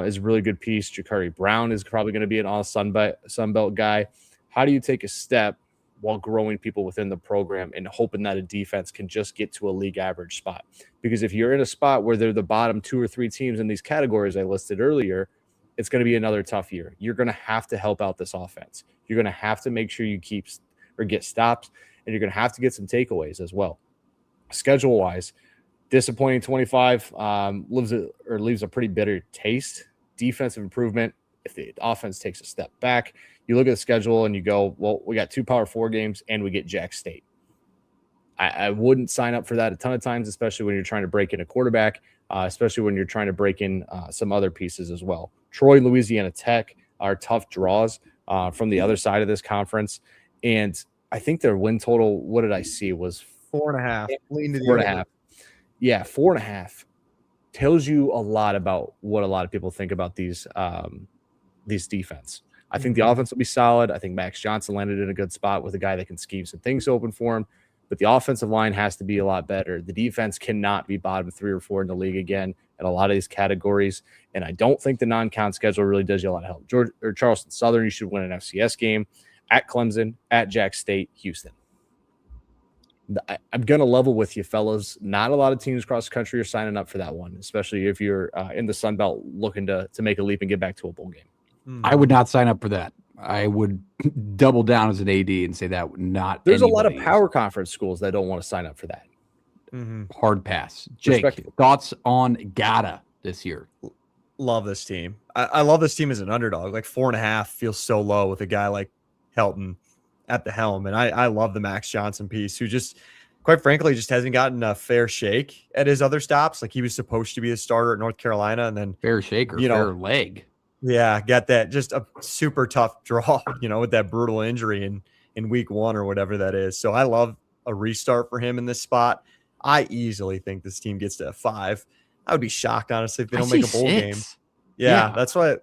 is a really good piece. Jakari Brown is probably going to be an all Sun Belt guy. How do you take a step while growing people within the program and hoping that a defense can just get to a league average spot? Because if you're in a spot where they're the bottom 2 or 3 teams in these categories I listed earlier, it's going to be another tough year. You're going to have to help out this offense. You're going to have to make sure you keep or get stops, and you're going to have to get some takeaways as well. Schedule-wise, disappointing 25 leaves a pretty bitter taste. Defensive improvement, if the offense takes a step back, you look at the schedule and you go, well, we got 2 Power 4 games and we get Jack State. I wouldn't sign up for that a ton of times, especially when you're trying to break in a quarterback, especially when you're trying to break in some other pieces as well. Troy, Louisiana Tech are tough draws from the other side of this conference. And I think their win total, what did I see, was 4.5. Lean to the 4.5. Yeah, 4.5 tells you a lot about what a lot of people think about these defense. I think the offense will be solid. I think Max Johnson landed in a good spot with a guy that can scheme some things open for him. But the offensive line has to be a lot better. The defense cannot be bottom 3 or 4 in the league again in a lot of these categories. And I don't think the non-count schedule really does you a lot of help. Charleston Southern, you should win an FCS game at Clemson, at Jack State, Houston. I'm going to level with you, fellas. Not a lot of teams across the country are signing up for that one, especially if you're in the Sun Belt looking to make a leap and get back to a bowl game. I would not sign up for that. I would double down as an AD and say that would not. There's a lot of power conference schools that don't want to sign up for that. Hard pass. Jake, thoughts on Gata this year? Love this team. I love this team as an underdog. Like 4.5 feels so low with a guy like Helton at the helm. And I love the Max Johnson piece, who just, quite frankly, just hasn't gotten a fair shake at his other stops. Like he was supposed to be a starter at North Carolina, and then fair shake or fair leg. Yeah, got that just a super tough draw, with that brutal injury in week 1 or whatever that is. So I love a restart for him in this spot. I easily think this team gets to a 5. I would be shocked, honestly, if they don't make a bowl game. Yeah, that's why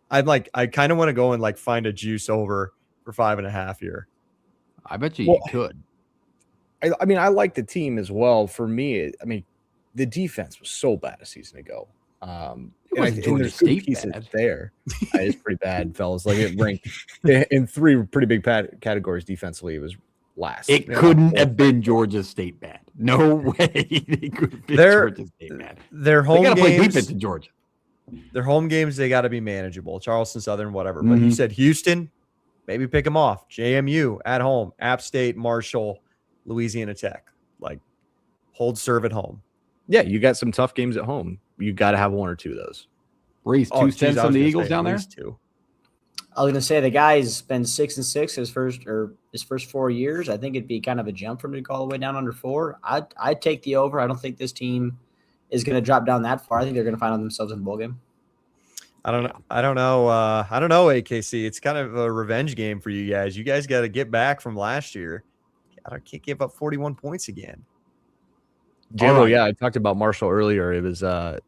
I'm like, I kind of want to go and like find a juice over for 5.5 here. I bet you could. I mean, I like the team as well. For me, I mean, the defense was so bad a season ago. Georgia State pieces there. It's pretty bad, fellas. Like it ranked in 3 pretty big categories defensively. It was last. It couldn't have been Georgia State bad. No way. They could have been Georgia State bad. Their home games, play defense in Georgia. Their home games, they got to be manageable. Charleston Southern, whatever. But you said Houston, maybe pick them off. JMU at home, App State, Marshall, Louisiana Tech. Like hold serve at home. Yeah, you got some tough games at home. You got to have 1 or 2 of those. Reese, 2 cents on the Eagles down there? 2. I was going to say the guy's been 6-6 his first 4 years. I think it'd be kind of a jump for him to go all the way down under 4. I'd take the over. I don't think this team is going to drop down that far. I think they're going to find themselves in the bowl game. I don't know. I don't know, AKC. It's kind of a revenge game for you guys. You guys got to get back from last year. I can't give up 41 points again. Jambo, right. yeah, I talked about Marshall earlier. It was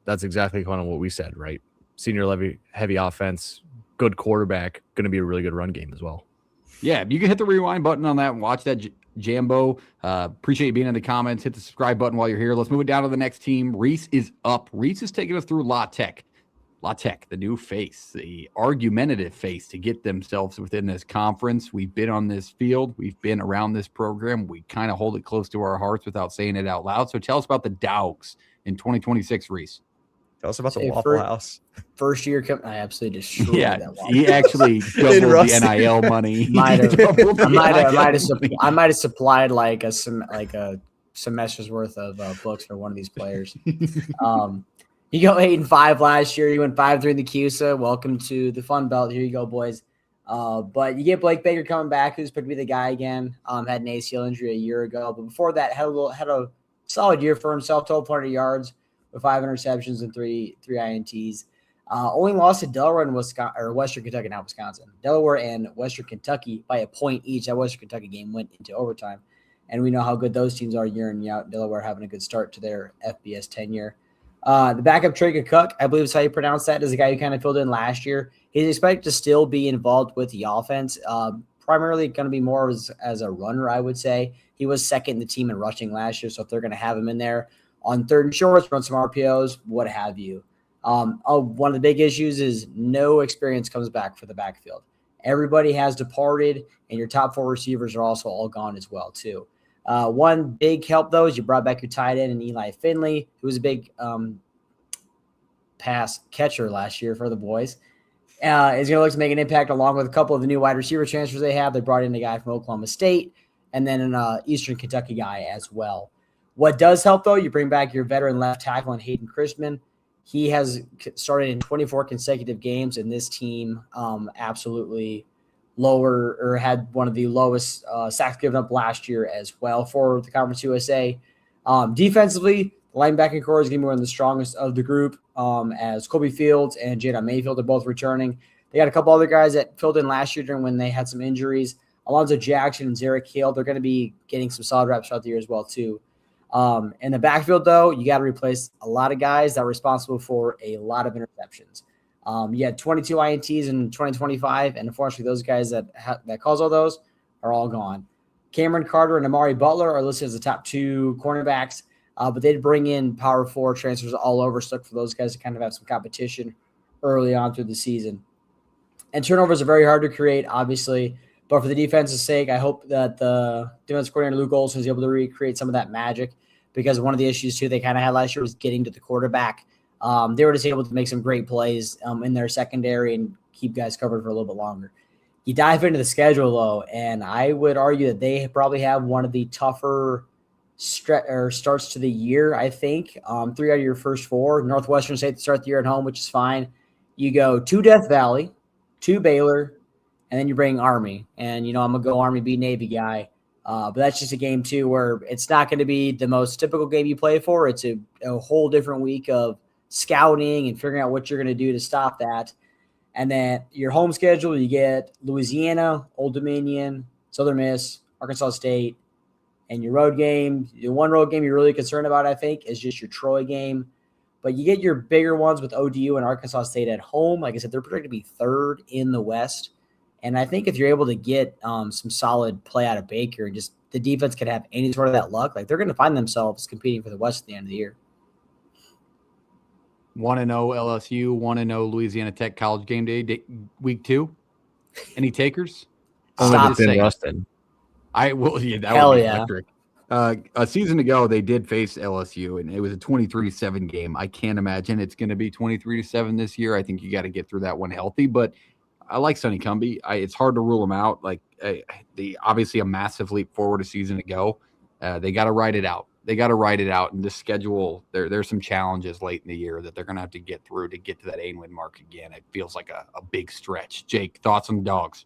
that's exactly kind of what we said, right? Senior heavy offense, good quarterback, going to be a really good run game as well. Yeah, you can hit the rewind button on that and watch that Jambo. Appreciate you being in the comments. Hit the subscribe button while you're here. Let's move it down to the next team. Reese is up. Reese is taking us through La Tech. La Tech, the new face, the argumentative face to get themselves within this conference. We've been on this field. We've been around this program. We kind of hold it close to our hearts without saying it out loud. So tell us about the Dogs in 2026, Reese. Tell us about the Waffle House. First year, I absolutely destroyed that Waffle he actually doubled the NIL money. I might have supplied like a semester's worth of books for one of these players. You go 8-5 last year. You went 5-3 in the CUSA. Welcome to the Fun Belt. Here you go, boys. But you get Blake Baker coming back, who's supposed to be the guy again. Had an ACL injury a year ago, but before that, had a solid year for himself. 1,200 yards with 5 interceptions and three INTs. Only lost to Delaware and Western Kentucky, not Wisconsin. Delaware and Western Kentucky by a point each. That Western Kentucky game went into overtime, and we know how good those teams are year in, year out. Delaware having a good start to their FBS tenure. The backup Trey Cook, I believe is how you pronounce that, is the guy who kind of filled in last year. He's expected to still be involved with the offense, primarily going to be more as a runner, I would say. He was second in the team in rushing last year, so if they're going to have him in there on third and shorts, run some RPOs, what have you. One of the big issues is no experience comes back for the backfield. Everybody has departed, and your top 4 receivers are also all gone as well, too. One big help, though, is you brought back your tight end and Eli Finley, who was a big pass catcher last year for the boys. Is going to look to make an impact along with a couple of the new wide receiver transfers they have. They brought in a guy from Oklahoma State and then an Eastern Kentucky guy as well. What does help, though, you bring back your veteran left tackle in Hayden Christman. He has started in 24 consecutive games, and this team absolutely had one of the lowest sacks given up last year as well for the Conference USA. Defensively, the linebacking core is going to be one of the strongest of the group, as Colby Fields and Jadon Mayfield are both returning. They got a couple other guys that filled in last year when they had some injuries. Alonzo Jackson and Zarek Hill, they're going to be getting some solid reps throughout the year as well, too. In the backfield, though, you got to replace a lot of guys that are responsible for a lot of interceptions. You had 22 INTs in 2025, and unfortunately, those guys that cause all those are all gone. Cameron Carter and Amari Butler are listed as the top 2 cornerbacks, but they'd bring in Power 4 transfers all over, so for those guys to kind of have some competition early on through the season. And turnovers are very hard to create, obviously, but for the defense's sake, I hope that the defensive coordinator Luke Olson is able to recreate some of that magic, because one of the issues, too, they kind of had last year was getting to the quarterback. They were just able to make some great plays in their secondary and keep guys covered for a little bit longer. You dive into the schedule, though, and I would argue that they probably have one of the tougher starts to the year, I think. 3 out of your first 4. Northwestern State to start the year at home, which is fine. You go to Death Valley, to Baylor, and then you bring Army. And, I'm a go Army, beat Navy guy. But that's just a game, too, where it's not going to be the most typical game you play for. It's a whole different week of scouting and figuring out what you're going to do to stop that. And then your home schedule, you get Louisiana, Old Dominion, Southern Miss, Arkansas State. And your road game, the one road game you're really concerned about, I think, is just your Troy game. But you get your bigger ones with ODU and Arkansas State at home. Like I said, they're projected to be 3rd in the West. And I think if you're able to get some solid play out of Baker and just the defense can have any sort of that luck, like they're going to find themselves competing for the West at the end of the year. 1-0 LSU, 1-0 Louisiana Tech College game day, week 2. Any takers? Stop saying Rustin. I will. Yeah, that Hell would be yeah. electric. A season ago, they did face LSU, and it was a 23-7 game. I can't imagine it's going to be 23-7 this year. I think you got to get through that one healthy. But I like Sonny Cumbie. It's hard to rule him out. Like obviously a massive leap forward a season ago. They got to ride it out. And the schedule, there's some challenges late in the year that they're going to have to get through to get to that 8-win mark again. It feels like a big stretch. Jake, thoughts on the Dogs?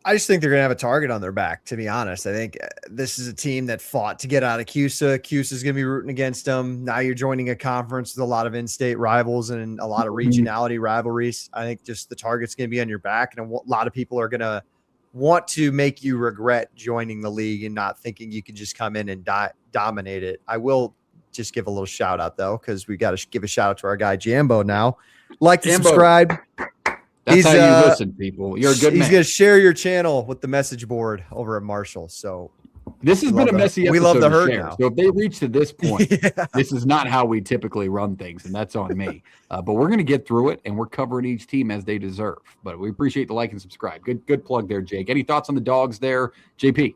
I just think they're going to have a target on their back, to be honest. I think this is a team that fought to get out of CUSA. CUSA is going to be rooting against them. Now you're joining a conference with a lot of in-state rivals and a lot of regionality rivalries. I think just the target's going to be on your back, and a lot of people are going to want to make you regret joining the league and not thinking you can just come in and dominate it. I will just give a little shout out though, because we got to give a shout out to our guy Jambo now. Like to subscribe. That's how you listen, people. You're a good man. He's going to share your channel with the message board over at Marshall. So this has been a messy episode. We love the herd now. So if they reach to this point, this is not how we typically run things, and that's on me. But we're going to get through it, and we're covering each team as they deserve. But we appreciate the like and subscribe. Good plug there, Jake. Any thoughts on the Dogs there, JP?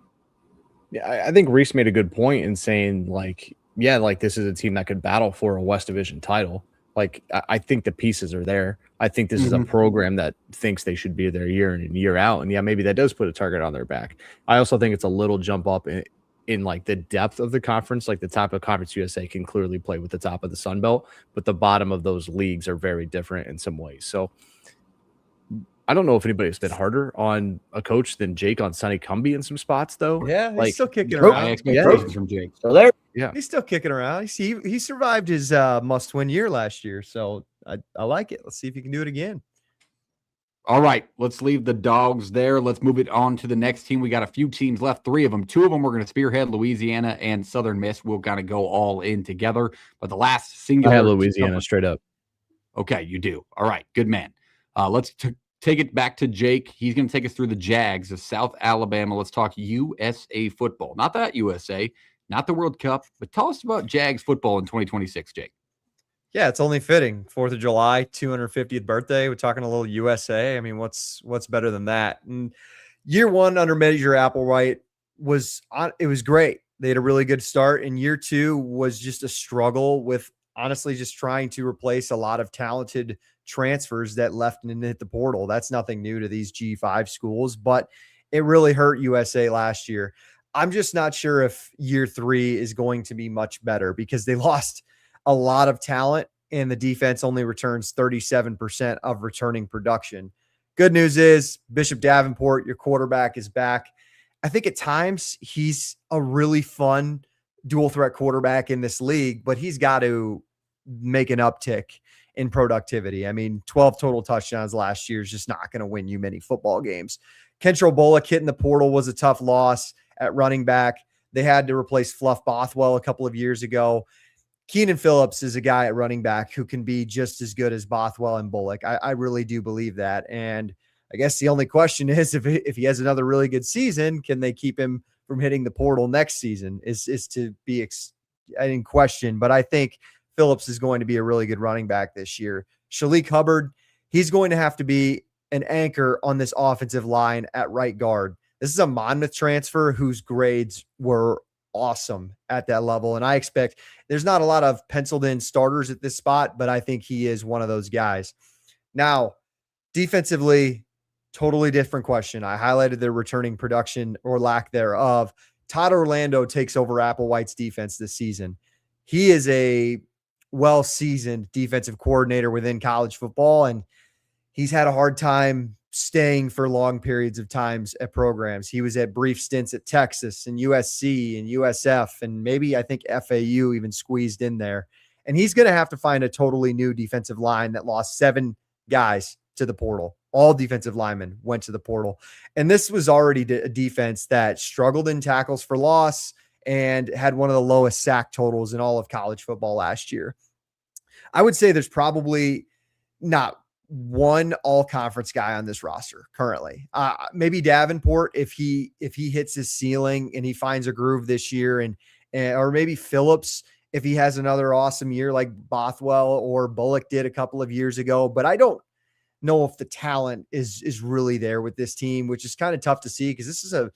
Yeah, I think Reese made a good point in saying, like, yeah, like this is a team that could battle for a West Division title. Like, I think the pieces are there. I think this is a program that thinks they should be there year in and year out. And yeah, maybe that does put a target on their back. I also think it's a little jump up in like the depth of the conference. Like the top of Conference USA can clearly play with the top of the Sun Belt, but the bottom of those leagues are very different in some ways. So I don't know if anybody's been harder on a coach than Jake on Sonny Cumbie in some spots, though. Yeah, he's like, still kicking around. Expectations from Jake. So there. Yeah, he's still kicking around. He survived his must-win year last year, so I like it. Let's see if he can do it again. All right, let's leave the Dogs there. Let's move it on to the next team. We got a few teams left, 3 of them. 2 of them we're going to spearhead, Louisiana and Southern Miss. We'll kind of go all in together. But the last singular. I had Louisiana straight up. Okay, you do. All right, good man. Let's take it back to Jake. He's going to take us through the Jags of South Alabama. Let's talk USA football. Not that USA, not the World Cup, but tell us about Jags football in 2026, Jake. Yeah, it's only fitting. 4th of July, 250th birthday. We're talking a little USA. I mean, what's better than that? And year 1 under Major Applewhite was great. They had a really good start. And year 2 was just a struggle with honestly just trying to replace a lot of talented transfers that left and hit the portal. That's nothing new to these G5 schools, but it really hurt USA last year. I'm just not sure if year 3 is going to be much better because they lost a lot of talent and the defense only returns 37% of returning production. Good news is Bishop Davenport, your quarterback, is back. I think at times he's a really fun dual threat quarterback in this league, but he's got to make an uptick in productivity. I mean, 12 total touchdowns last year is just not going to win you many football games. Kentrell Bullock hitting the portal was a tough loss at running back. They had to replace Fluff Bothwell a couple of years ago. Keenan Phillips is a guy at running back who can be just as good as Bothwell and Bullock. I really do believe that. And I guess the only question is if he has another really good season, can they keep him from hitting the portal next season is to be in question. But I think Phillips is going to be a really good running back this year. Shalik Hubbard, he's going to have to be an anchor on this offensive line at right guard. This is a Monmouth transfer whose grades were awesome at that level. And I expect there's not a lot of penciled in starters at this spot, but I think he is one of those guys. Now, defensively, totally different question. I highlighted their returning production or lack thereof. Todd Orlando takes over Applewhite's defense this season. He is a well-seasoned defensive coordinator within college football, and he's had a hard time staying for long periods of times at programs. He was at brief stints at Texas and USC and USF, and maybe I think FAU even squeezed in there. And he's going to have to find a totally new defensive line that lost 7 guys to the portal. All defensive linemen went to the portal. And this was already a defense that struggled in tackles for loss and had one of the lowest sack totals in all of college football last year. I would say there's probably not one all-conference guy on this roster currently. Maybe Davenport if he hits his ceiling and he finds a groove this year, and or maybe Phillips if he has another awesome year like Bothwell or Bullock did a couple of years ago. But I don't know if the talent is really there with this team, which is kind of tough to see because this is a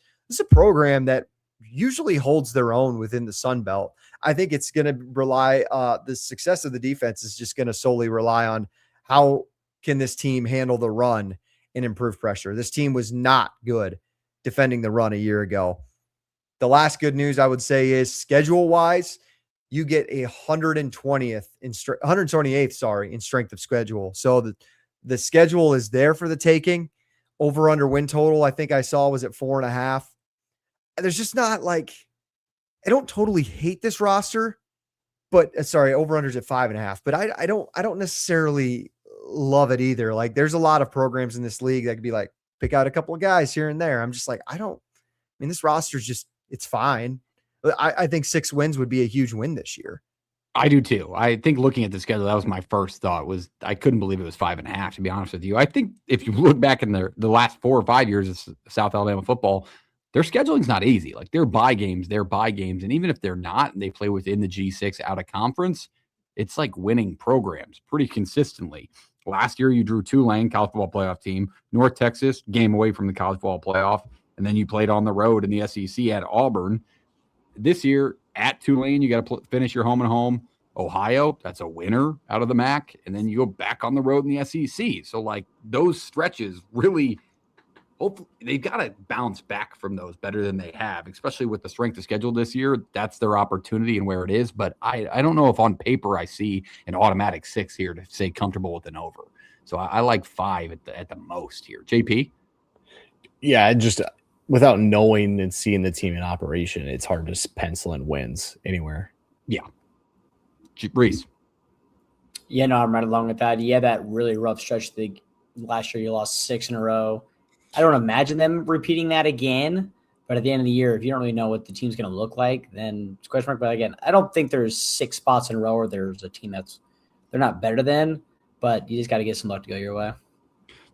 program that usually holds their own within the Sun Belt. I think it's going to rely the success of the defense is just going to solely rely on how can this team handle the run and improve pressure. This team was not good defending the run a year ago. The last good news I would say is schedule wise, you get 128th in strength of schedule. So the schedule is there for the taking. Over under win total, I think I saw was at 4.5. There's just not like, I don't totally hate this roster, but over unders at 5.5, but I don't necessarily love it either. Like there's a lot of programs in this league that could be like, pick out a couple of guys here and there. I'm just like, this roster's just, it's fine. I think 6 wins would be a huge win this year. I do too. I think looking at the schedule, that was my first thought. Was I couldn't believe it was 5.5. To be honest with you, I think if you look back in the last 4 or 5 years of South Alabama football, their scheduling's not easy. Like they're bye games, and even if they're not, and they play within the G6 out of conference, it's like winning programs pretty consistently. Last year, you drew Tulane, college football playoff team, North Texas, game away from the college football playoff, and then you played on the road in the SEC at Auburn. This year at Tulane, you got to finish your home and home. Ohio, that's a winner out of the MAC, and then you go back on the road in the SEC. So like those stretches really, hopefully they've got to bounce back from those better than they have, especially with the strength of schedule this year. That's their opportunity and where it is. But I don't know if on paper I see an automatic 6 here to say comfortable with an over. So I like 5 at the most here. JP? Yeah, just without knowing and seeing the team in operation, it's hard to pencil in wins anywhere. Yeah. Reese. Yeah, no, I'm right along with that. Yeah, that really rough stretch. Last year you lost 6 in a row. I don't imagine them repeating that again. But at the end of the year, if you don't really know what the team's going to look like, then it's a question mark. But again, I don't think there's 6 spots in a row where there's a team they're not better than. But you just got to get some luck to go your way.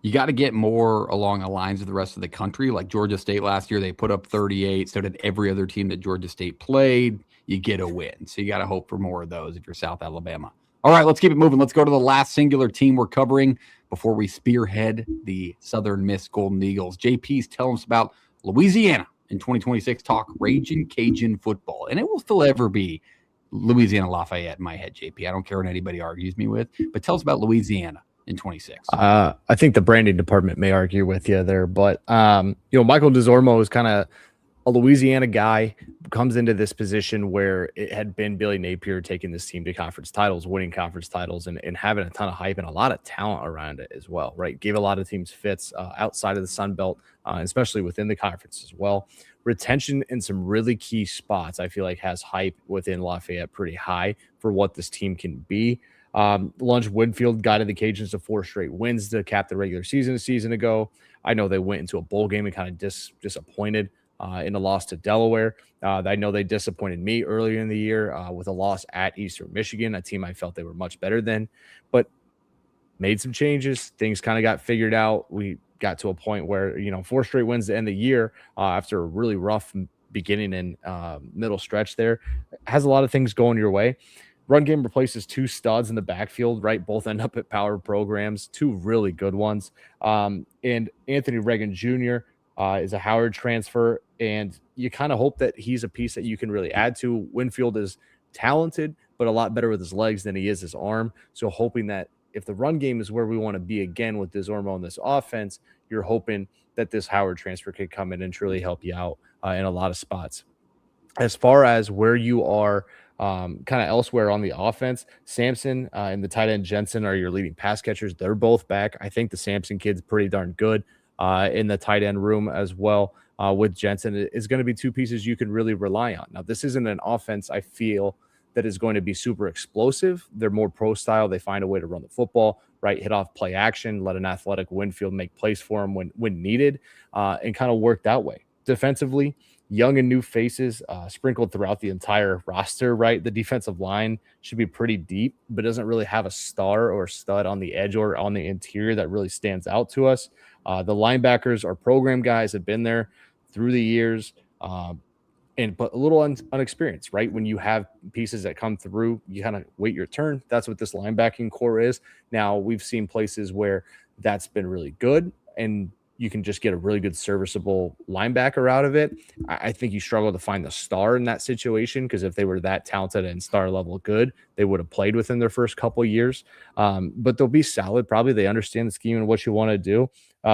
You got to get more along the lines of the rest of the country. Like Georgia State last year, they put up 38. So did every other team that Georgia State played. You get a win. So you got to hope for more of those if you're South Alabama. All right, let's keep it moving. Let's go to the last singular team we're covering before we spearhead the Southern Miss Golden Eagles. JP's telling us about Louisiana in 2026. Talk Ragin' Cajun football. And it will still ever be Louisiana Lafayette in my head, JP. I don't care what anybody argues me with. But tell us about Louisiana in 26. I think the branding department may argue with you there. But, Michael DeZormo is kind of a Louisiana guy, comes into this position where it had been Billy Napier taking this team to conference titles, winning conference titles, and having a ton of hype and a lot of talent around it as well, right? Gave a lot of teams fits outside of the Sun Belt, especially within the conference as well. Retention in some really key spots, I feel like, has hype within Lafayette pretty high for what this team can be. Lunch Winfield guided the Cajuns to 4 straight wins to cap the regular season a season ago. I know they went into a bowl game and kind of disappointed in a loss to Delaware. I know they disappointed me earlier in the year with a loss at Eastern Michigan, a team I felt they were much better than, but made some changes. Things kind of got figured out. We got to a point where, 4 straight wins to end the year after a really rough beginning and middle stretch there. Has a lot of things going your way. Run game replaces 2 studs in the backfield, right? Both end up at power programs, 2 really good ones. And Anthony Reagan Jr. Is a Howard transfer, and you kind of hope that he's a piece that you can really add to. Winfield is talented, but a lot better with his legs than he is his arm. So hoping that if the run game is where we want to be again with DeZormo in this offense, you're hoping that this Howard transfer could come in and truly help you out in a lot of spots. As far as where you are kind of elsewhere on the offense, Sampson and the tight end Jensen are your leading pass catchers. They're both back. I think the Sampson kid's pretty darn good. In the tight end room as well with Jensen is going to be 2 pieces you can really rely on. Now, this isn't an offense I feel that is going to be super explosive. They're more pro style. They find a way to run the football, right? Hit off play action, let an athletic Winfield make plays for them when needed, and kind of work that way. Defensively, young and new faces sprinkled throughout the entire roster, right? The defensive line should be pretty deep, but doesn't really have a star or stud on the edge or on the interior that really stands out to us. The linebackers are program guys, have been there through the years, but a little unexperienced, right? When you have pieces that come through, you kind of wait your turn. That's what this linebacking core is. Now, we've seen places where that's been really good, and you can just get a really good serviceable linebacker out of it. I think you struggle to find the star in that situation, because if they were that talented and star level good, they would have played within their first couple of years. But they'll be solid. Probably they understand the scheme and what you want to do.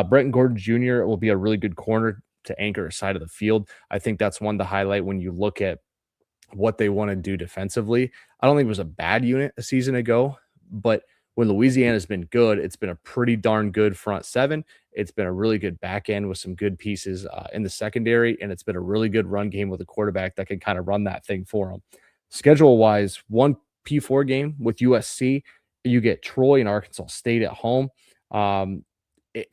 Brenton Gordon Jr. will be a really good corner to anchor a side of the field. I think that's one to highlight when you look at what they want to do defensively. I don't think it was a bad unit a season ago, but when Louisiana's been good, it's been a pretty darn good front 7. It's been a really good back end with some good pieces in the secondary, and it's been a really good run game with a quarterback that can kind of run that thing for them. Schedule-wise, 1 P4 game with USC. You get Troy and Arkansas State at home.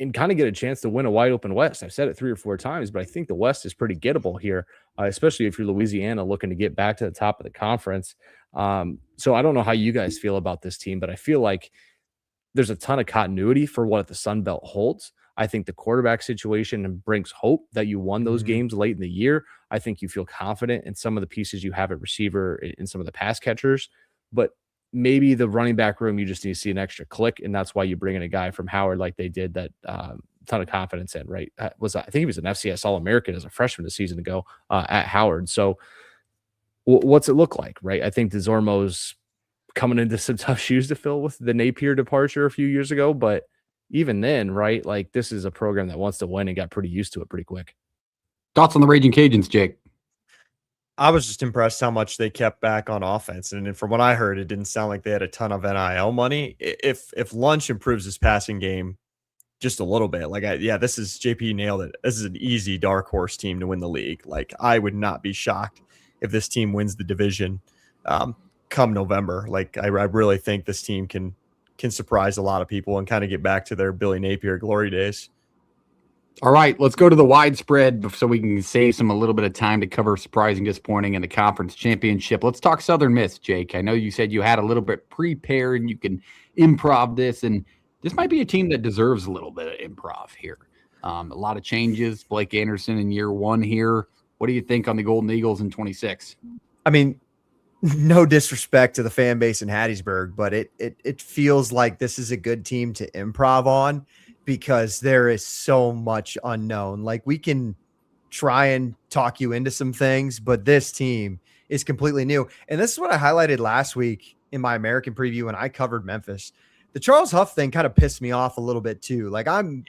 and kind of get a chance to win a wide open West. I've said it 3 or 4 times, but I think the West is pretty gettable here, especially if you're Louisiana looking to get back to the top of the conference. So I don't know how you guys feel about this team, but I feel like there's a ton of continuity for what the Sun Belt holds. I think the quarterback situation brings hope that you won those games late in the year. I think you feel confident in some of the pieces you have at receiver, in some of the pass catchers, but maybe the running back room, you just need to see an extra click. And that's why you bring in a guy from Howard like they did that ton of confidence in, right? I think he was an FCS All-American as a freshman a season ago at Howard. So what's it look like, right? I think DeZormo's coming into some tough shoes to fill with the Napier departure a few years ago, but even then, right, like this is a program that wants to win and got pretty used to it pretty quick. Thoughts on the Raging Cajuns, Jake? I was just impressed how much they kept back on offense. And from what I heard, it didn't sound like they had a ton of NIL money. If Lunch improves his passing game just a little bit, this is JP nailed it. This is an easy dark horse team to win the league. Like, I would not be shocked if this team wins the division come November. Like, I really think this team can surprise a lot of people and kind of get back to their Billy Napier glory days. All right, let's go to the widespread so we can save a little bit of time to cover surprising, disappointing in the conference championship. Let's talk Southern Miss, Jake. I know you said you had a little bit prepared and you can improv this, and this might be a team that deserves a little bit of improv here. A lot of changes. Blake Anderson in year 1 here. What do you think on the Golden Eagles in 26? I mean, no disrespect to the fan base in Hattiesburg, but it feels like this is a good team to improv on, because there is so much unknown. Like, we can try and talk you into some things, but this team is completely new. And this is what I highlighted last week in my American preview when I covered Memphis. The Charles Huff thing kind of pissed me off a little bit too. Like, I'm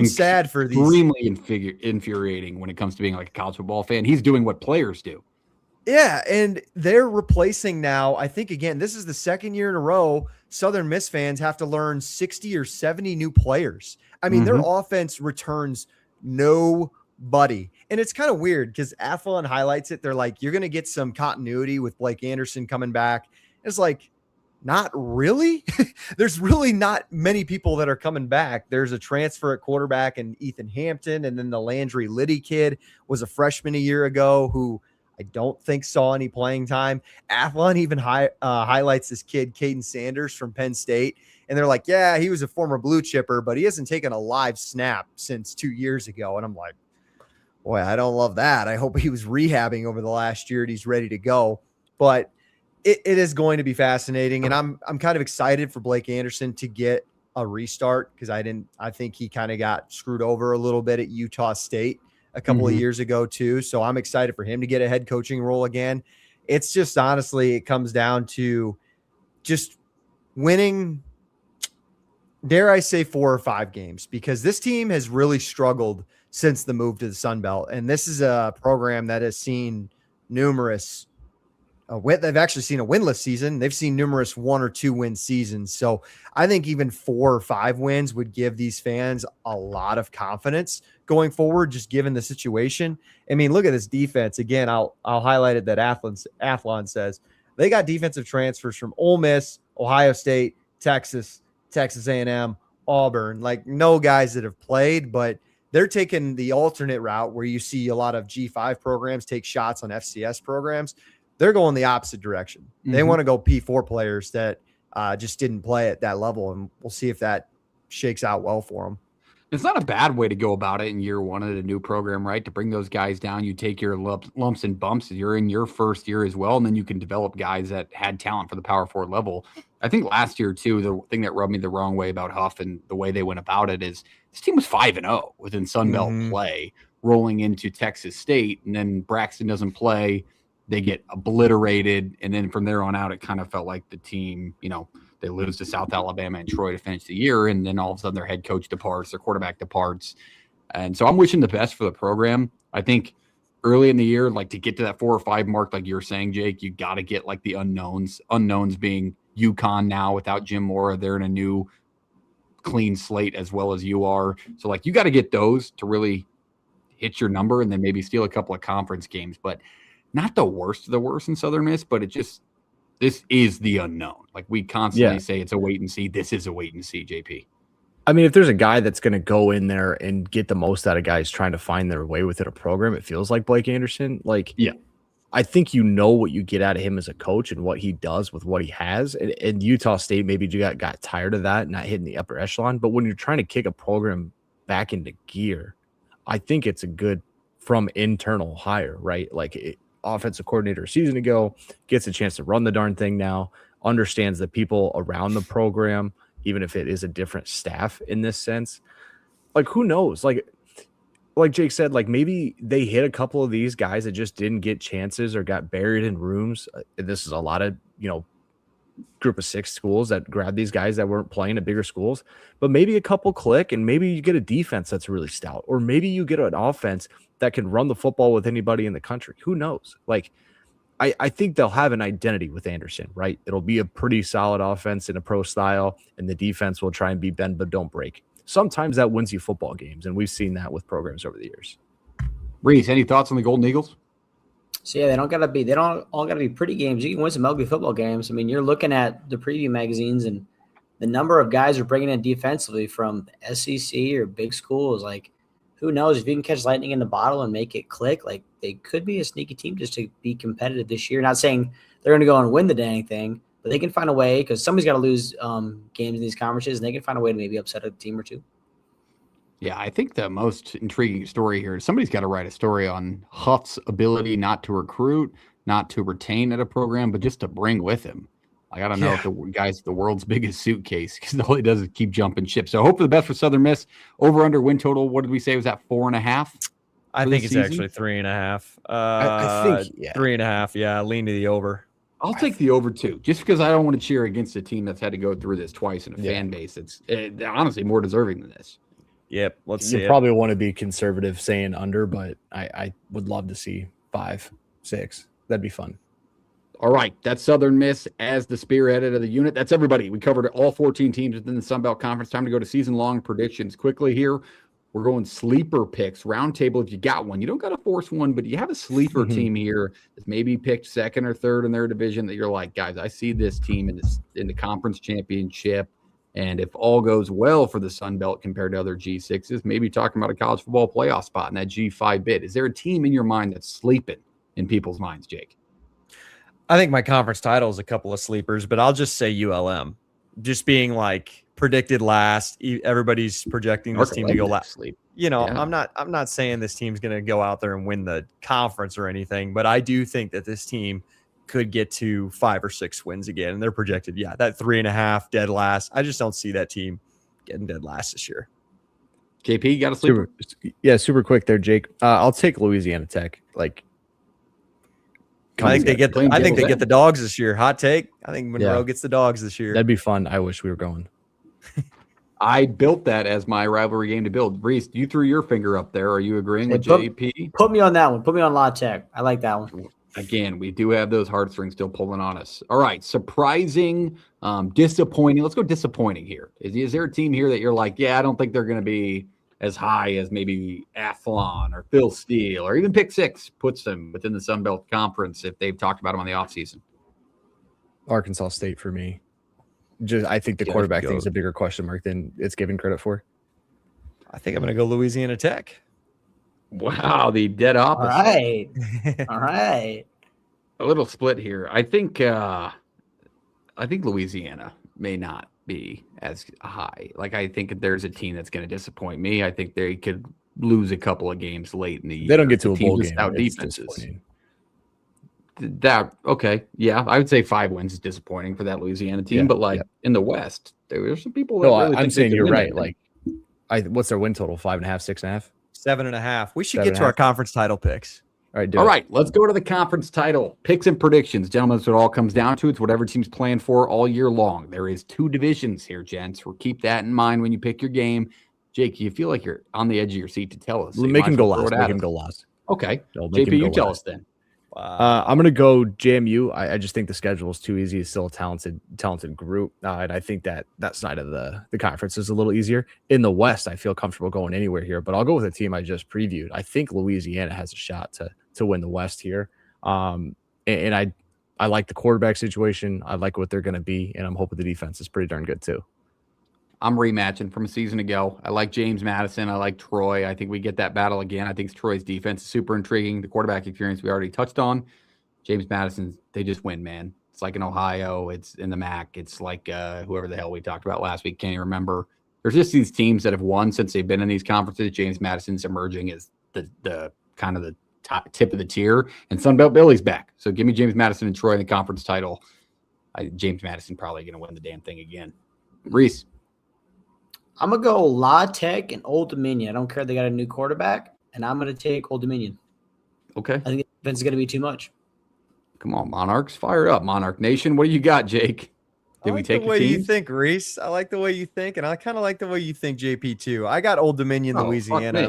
sad for these. Extremely infuriating when it comes to being like a college football fan. He's doing what players do. Yeah, and they're replacing now. I think, again, this is the second year in a row Southern Miss fans have to learn 60 or 70 new players. I mean, their offense returns nobody. And it's kind of weird because Athlon highlights it. They're like, you're going to get some continuity with Blake Anderson coming back. It's like, not really. There's really not many people that are coming back. There's a transfer at quarterback and Ethan Hampton, and then the Landry Liddy kid was a freshman a year ago who I don't think saw any playing time. Athlon even highlights this kid, Caden Sanders from Penn State. And they're like, yeah, he was a former blue chipper, but he hasn't taken a live snap since 2 years ago. And I'm like, boy, I don't love that. I hope he was rehabbing over the last year and he's ready to go. But it is going to be fascinating. And I'm kind of excited for Blake Anderson to get a restart, because I think he kind of got screwed over a little bit at Utah State a couple of years ago too. So I'm excited for him to get a head coaching role again. It's just, honestly, it comes down to just winning, dare I say, 4 or 5 games, because this team has really struggled since the move to the Sun Belt. And this is a program that has seen numerous they've actually seen a winless season. They've seen numerous 1 or 2 win seasons. So I think even 4 or 5 wins would give these fans a lot of confidence going forward, just given the situation. I mean, look at this defense. Again, I'll highlight it that Athlon says they got defensive transfers from Ole Miss, Ohio State, Texas A&M, Auburn. Like, no guys that have played, but they're taking the alternate route where you see a lot of G5 programs take shots on FCS programs. They're going the opposite direction. They want to go P4 players that just didn't play at that level, and we'll see if that shakes out well for them. It's not a bad way to go about it in year 1 at a new program, right? To bring those guys down, you take your lumps and bumps. You're in your first year as well, and then you can develop guys that had talent for the Power 4 level. I think last year, too, the thing that rubbed me the wrong way about Huff and the way they went about it is this team was 5-0 within Sun Belt play, rolling into Texas State, and then Braxton doesn't play. They get obliterated, and then from there on out, it kind of felt like the team, they lose to South Alabama and Troy to finish the year, and then all of a sudden their head coach departs, their quarterback departs. And so I'm wishing the best for the program. I think early in the year, like, to get to that 4 or 5 mark, like you're saying, Jake, you got to get like the unknowns being UConn now without Jim Mora. They're in a new clean slate as well as you are. So, like, you got to get those to really hit your number, and then maybe steal a couple of conference games. But not the worst of the worst in Southern Miss, but this is the unknown. Like, we constantly say it's a wait and see. This is a wait and see, JP. I mean, if there's a guy that's going to go in there and get the most out of guys trying to find their way within a program, it feels like Blake Anderson. Like, yeah, I think you know what you get out of him as a coach and what he does with what he has. And Utah State maybe got tired of that, not hitting the upper echelon. But when you're trying to kick a program back into gear, I think it's a good from internal hire, right? Like offensive coordinator a season ago gets a chance to run the darn thing now, understands the people around the program, even if it is a different staff in this sense. Like, who knows? Like Jake said, like maybe they hit a couple of these guys that just didn't get chances or got buried in rooms. This is a lot of, group of 6 schools that grab these guys that weren't playing at bigger schools, but maybe a couple click and maybe you get a defense that's really stout, or maybe you get an offense that can run the football with anybody in the country. Who knows? Like, I think they'll have an identity with Anderson, right? It'll be a pretty solid offense in a pro style, and the defense will try and be bend but don't break. Sometimes that wins you football games, and we've seen that with programs over the years. Reese, any thoughts on the Golden Eagles? So yeah, they don't all gotta be pretty games. You can win some ugly football games. I mean, you're looking at the preview magazines and the number of guys are bringing in defensively from the SEC or big schools. Like, who knows if you can catch lightning in the bottle and make it click? Like, they could be a sneaky team just to be competitive this year. Not saying they're going to go and win the dang thing, but they can find a way because somebody's got to lose games in these conferences, and they can find a way to maybe upset a team or two. Yeah, I think the most intriguing story here is somebody's got to write a story on Huff's ability not to recruit, not to retain at a program, but just to bring with him. I got to know if the guy's the world's biggest suitcase, because all he does is keep jumping ship. So hope for the best for Southern Miss. Over under win total, what did we say? Was that 4.5? I think it's actually 3.5. I think 3.5. Yeah, lean to the over. I'll take the over too, just because I don't want to cheer against a team that's had to go through this twice in a fan base. It's honestly more deserving than this. Yep, let's see. You probably want to be conservative saying under, but I would love to see 5, 6. That'd be fun. All right, that's Southern Miss as the spearheaded of the unit. That's everybody. We covered all 14 teams within the Sun Belt Conference. Time to go to season-long predictions quickly here. We're going sleeper picks, roundtable if you got one. You don't got to force one, but you have a sleeper team here that's maybe picked second or third in their division that you're like, guys, I see this team in the conference championship. And if all goes well for the Sun Belt compared to other G6s, maybe talking about a college football playoff spot in that G5 bid. Is there a team in your mind that's sleeping in people's minds, Jake? I think my conference title is a couple of sleepers, but I'll just say ULM. Just being like predicted last. Everybody's projecting this team to go last. I'm not saying this team's going to go out there and win the conference or anything, but I do think that this team could get to 5 or 6 wins again. And they're projected, that 3.5 dead last. I just don't see that team getting dead last this year. JP, you got a sleeper? Super quick there, Jake. I'll take Louisiana Tech. I think they get the dogs this year. Hot take. I think Monroe gets the dogs this year. That'd be fun. I wish we were going. I built that as my rivalry game to build. Reese, you threw your finger up there. Are you agreeing with JP? Put me on that one. Put me on La Tech. I like that one. Again, we do have those heartstrings still pulling on us. All right, surprising, disappointing. Let's go disappointing here. Is there a team here that you're like, I don't think they're going to be as high as maybe Athlon or Phil Steele or even Pick Six puts them within the Sun Belt Conference if they've talked about them on the offseason? Arkansas State for me. I think the quarterback thing is a bigger question mark than it's given credit for. I think I'm going to go Louisiana Tech. Wow, the dead opposite. All right. A little split here. I think Louisiana may not be as high. I think there's a team that's going to disappoint me. I think they could lose a couple of games late in the year. They don't get to a bowl game. Defenses. I would say 5 wins is disappointing for that Louisiana team. In the West, there's some people that really I'm saying you're right. What's their win total? 5.5, 6.5? 7.5. We should get to our conference title picks. All right, let's go to the conference title picks and predictions, gentlemen. That's what it all comes down to. It's whatever team's playing for all year long. There is 2 divisions here, gents. We'll keep that in mind when you pick your game. Jake, you feel like you're on the edge of your seat to tell us. So make him go last. Okay, JP, you tell us then. I'm going to go JMU. I just think the schedule is too easy. It's still a talented group. And I think that side of the conference is a little easier. In the West, I feel comfortable going anywhere here, but I'll go with a team I just previewed. I think Louisiana has a shot to win the West here. And I like the quarterback situation. I like what they're going to be, and I'm hoping the defense is pretty darn good too. I'm rematching from a season ago. I like James Madison. I like Troy. I think we get that battle again. I think Troy's defense is super intriguing. The quarterback experience we already touched on. James Madison, they just win, man. It's like in Ohio. It's in the MAC. It's like whoever the hell we talked about last week. Can't even remember. There's just these teams that have won since they've been in these conferences. James Madison's emerging as the kind of the top tip of the tier, and Sunbelt Billy's back. So give me James Madison and Troy in the conference title. James Madison probably going to win the damn thing again. Reese. I'm going to go La Tech and Old Dominion. I don't care. They got a new quarterback, and I'm going to take Old Dominion. Okay. I think the defense is going to be too much. Come on, Monarchs. Fire up, Monarch Nation. What do you got, Jake? Did we take the way you think, Reese? I like the way you think, and I kind of like the way you think, JP, too. I got Old Dominion, Louisiana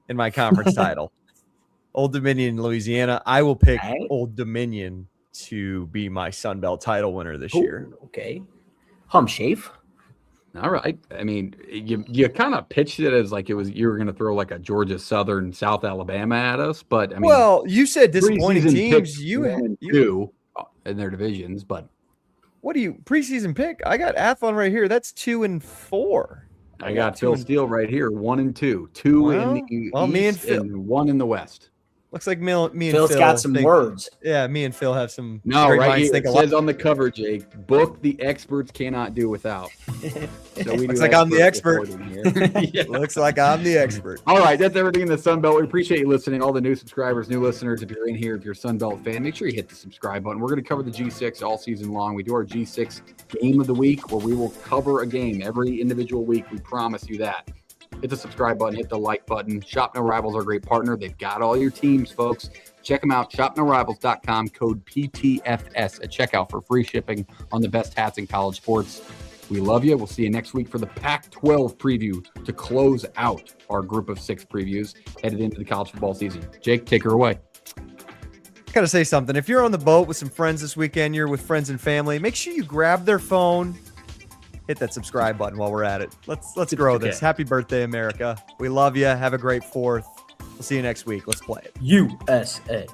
in my conference title. Old Dominion, Louisiana. I will pick Old Dominion to be my Sun Belt title winner this year. Okay. Humshave. All right. I mean, you kind of pitched it as like you were going to throw like a Georgia Southern, South Alabama at us, but I mean, well, you said disappointing teams. You two in their divisions, but what do you preseason pick? I got Athlon right here. That's 2-4. I got Phil Steele right here, 1-2, two in the East, me and Phil, and one in the West. Looks like me and Phil's got some words. Yeah, me and Phil have some. No, right here it says on the cover, Jake. Book the experts cannot do without. So we looks like I'm the expert. Yeah. Looks like I'm the expert. All right, that's everything in the Sun Belt. We appreciate you listening. All the new subscribers, new listeners. If you're in here, if you're a Sun Belt fan, make sure you hit the subscribe button. We're going to cover the G6 all season long. We do our G6 game of the week, where we will cover a game every individual week. We promise you that. Hit the subscribe button, hit the like button. Shop No Rivals, our great partner. They've got all your teams, folks. Check them out, shopnorivals.com, code PTFS at checkout for free shipping on the best hats in college sports. We love you. We'll see you next week for the Pac-12 preview to close out our group of 6 previews headed into the college football season. Jake, take her away. I gotta say something. If you're on the boat with some friends this weekend, you're with friends and family, make sure you grab their phone. Hit that subscribe button while we're at it. Let's grow this. Happy birthday, America. We love you. Have a great 4th. We'll see you next week. Let's play it. USA.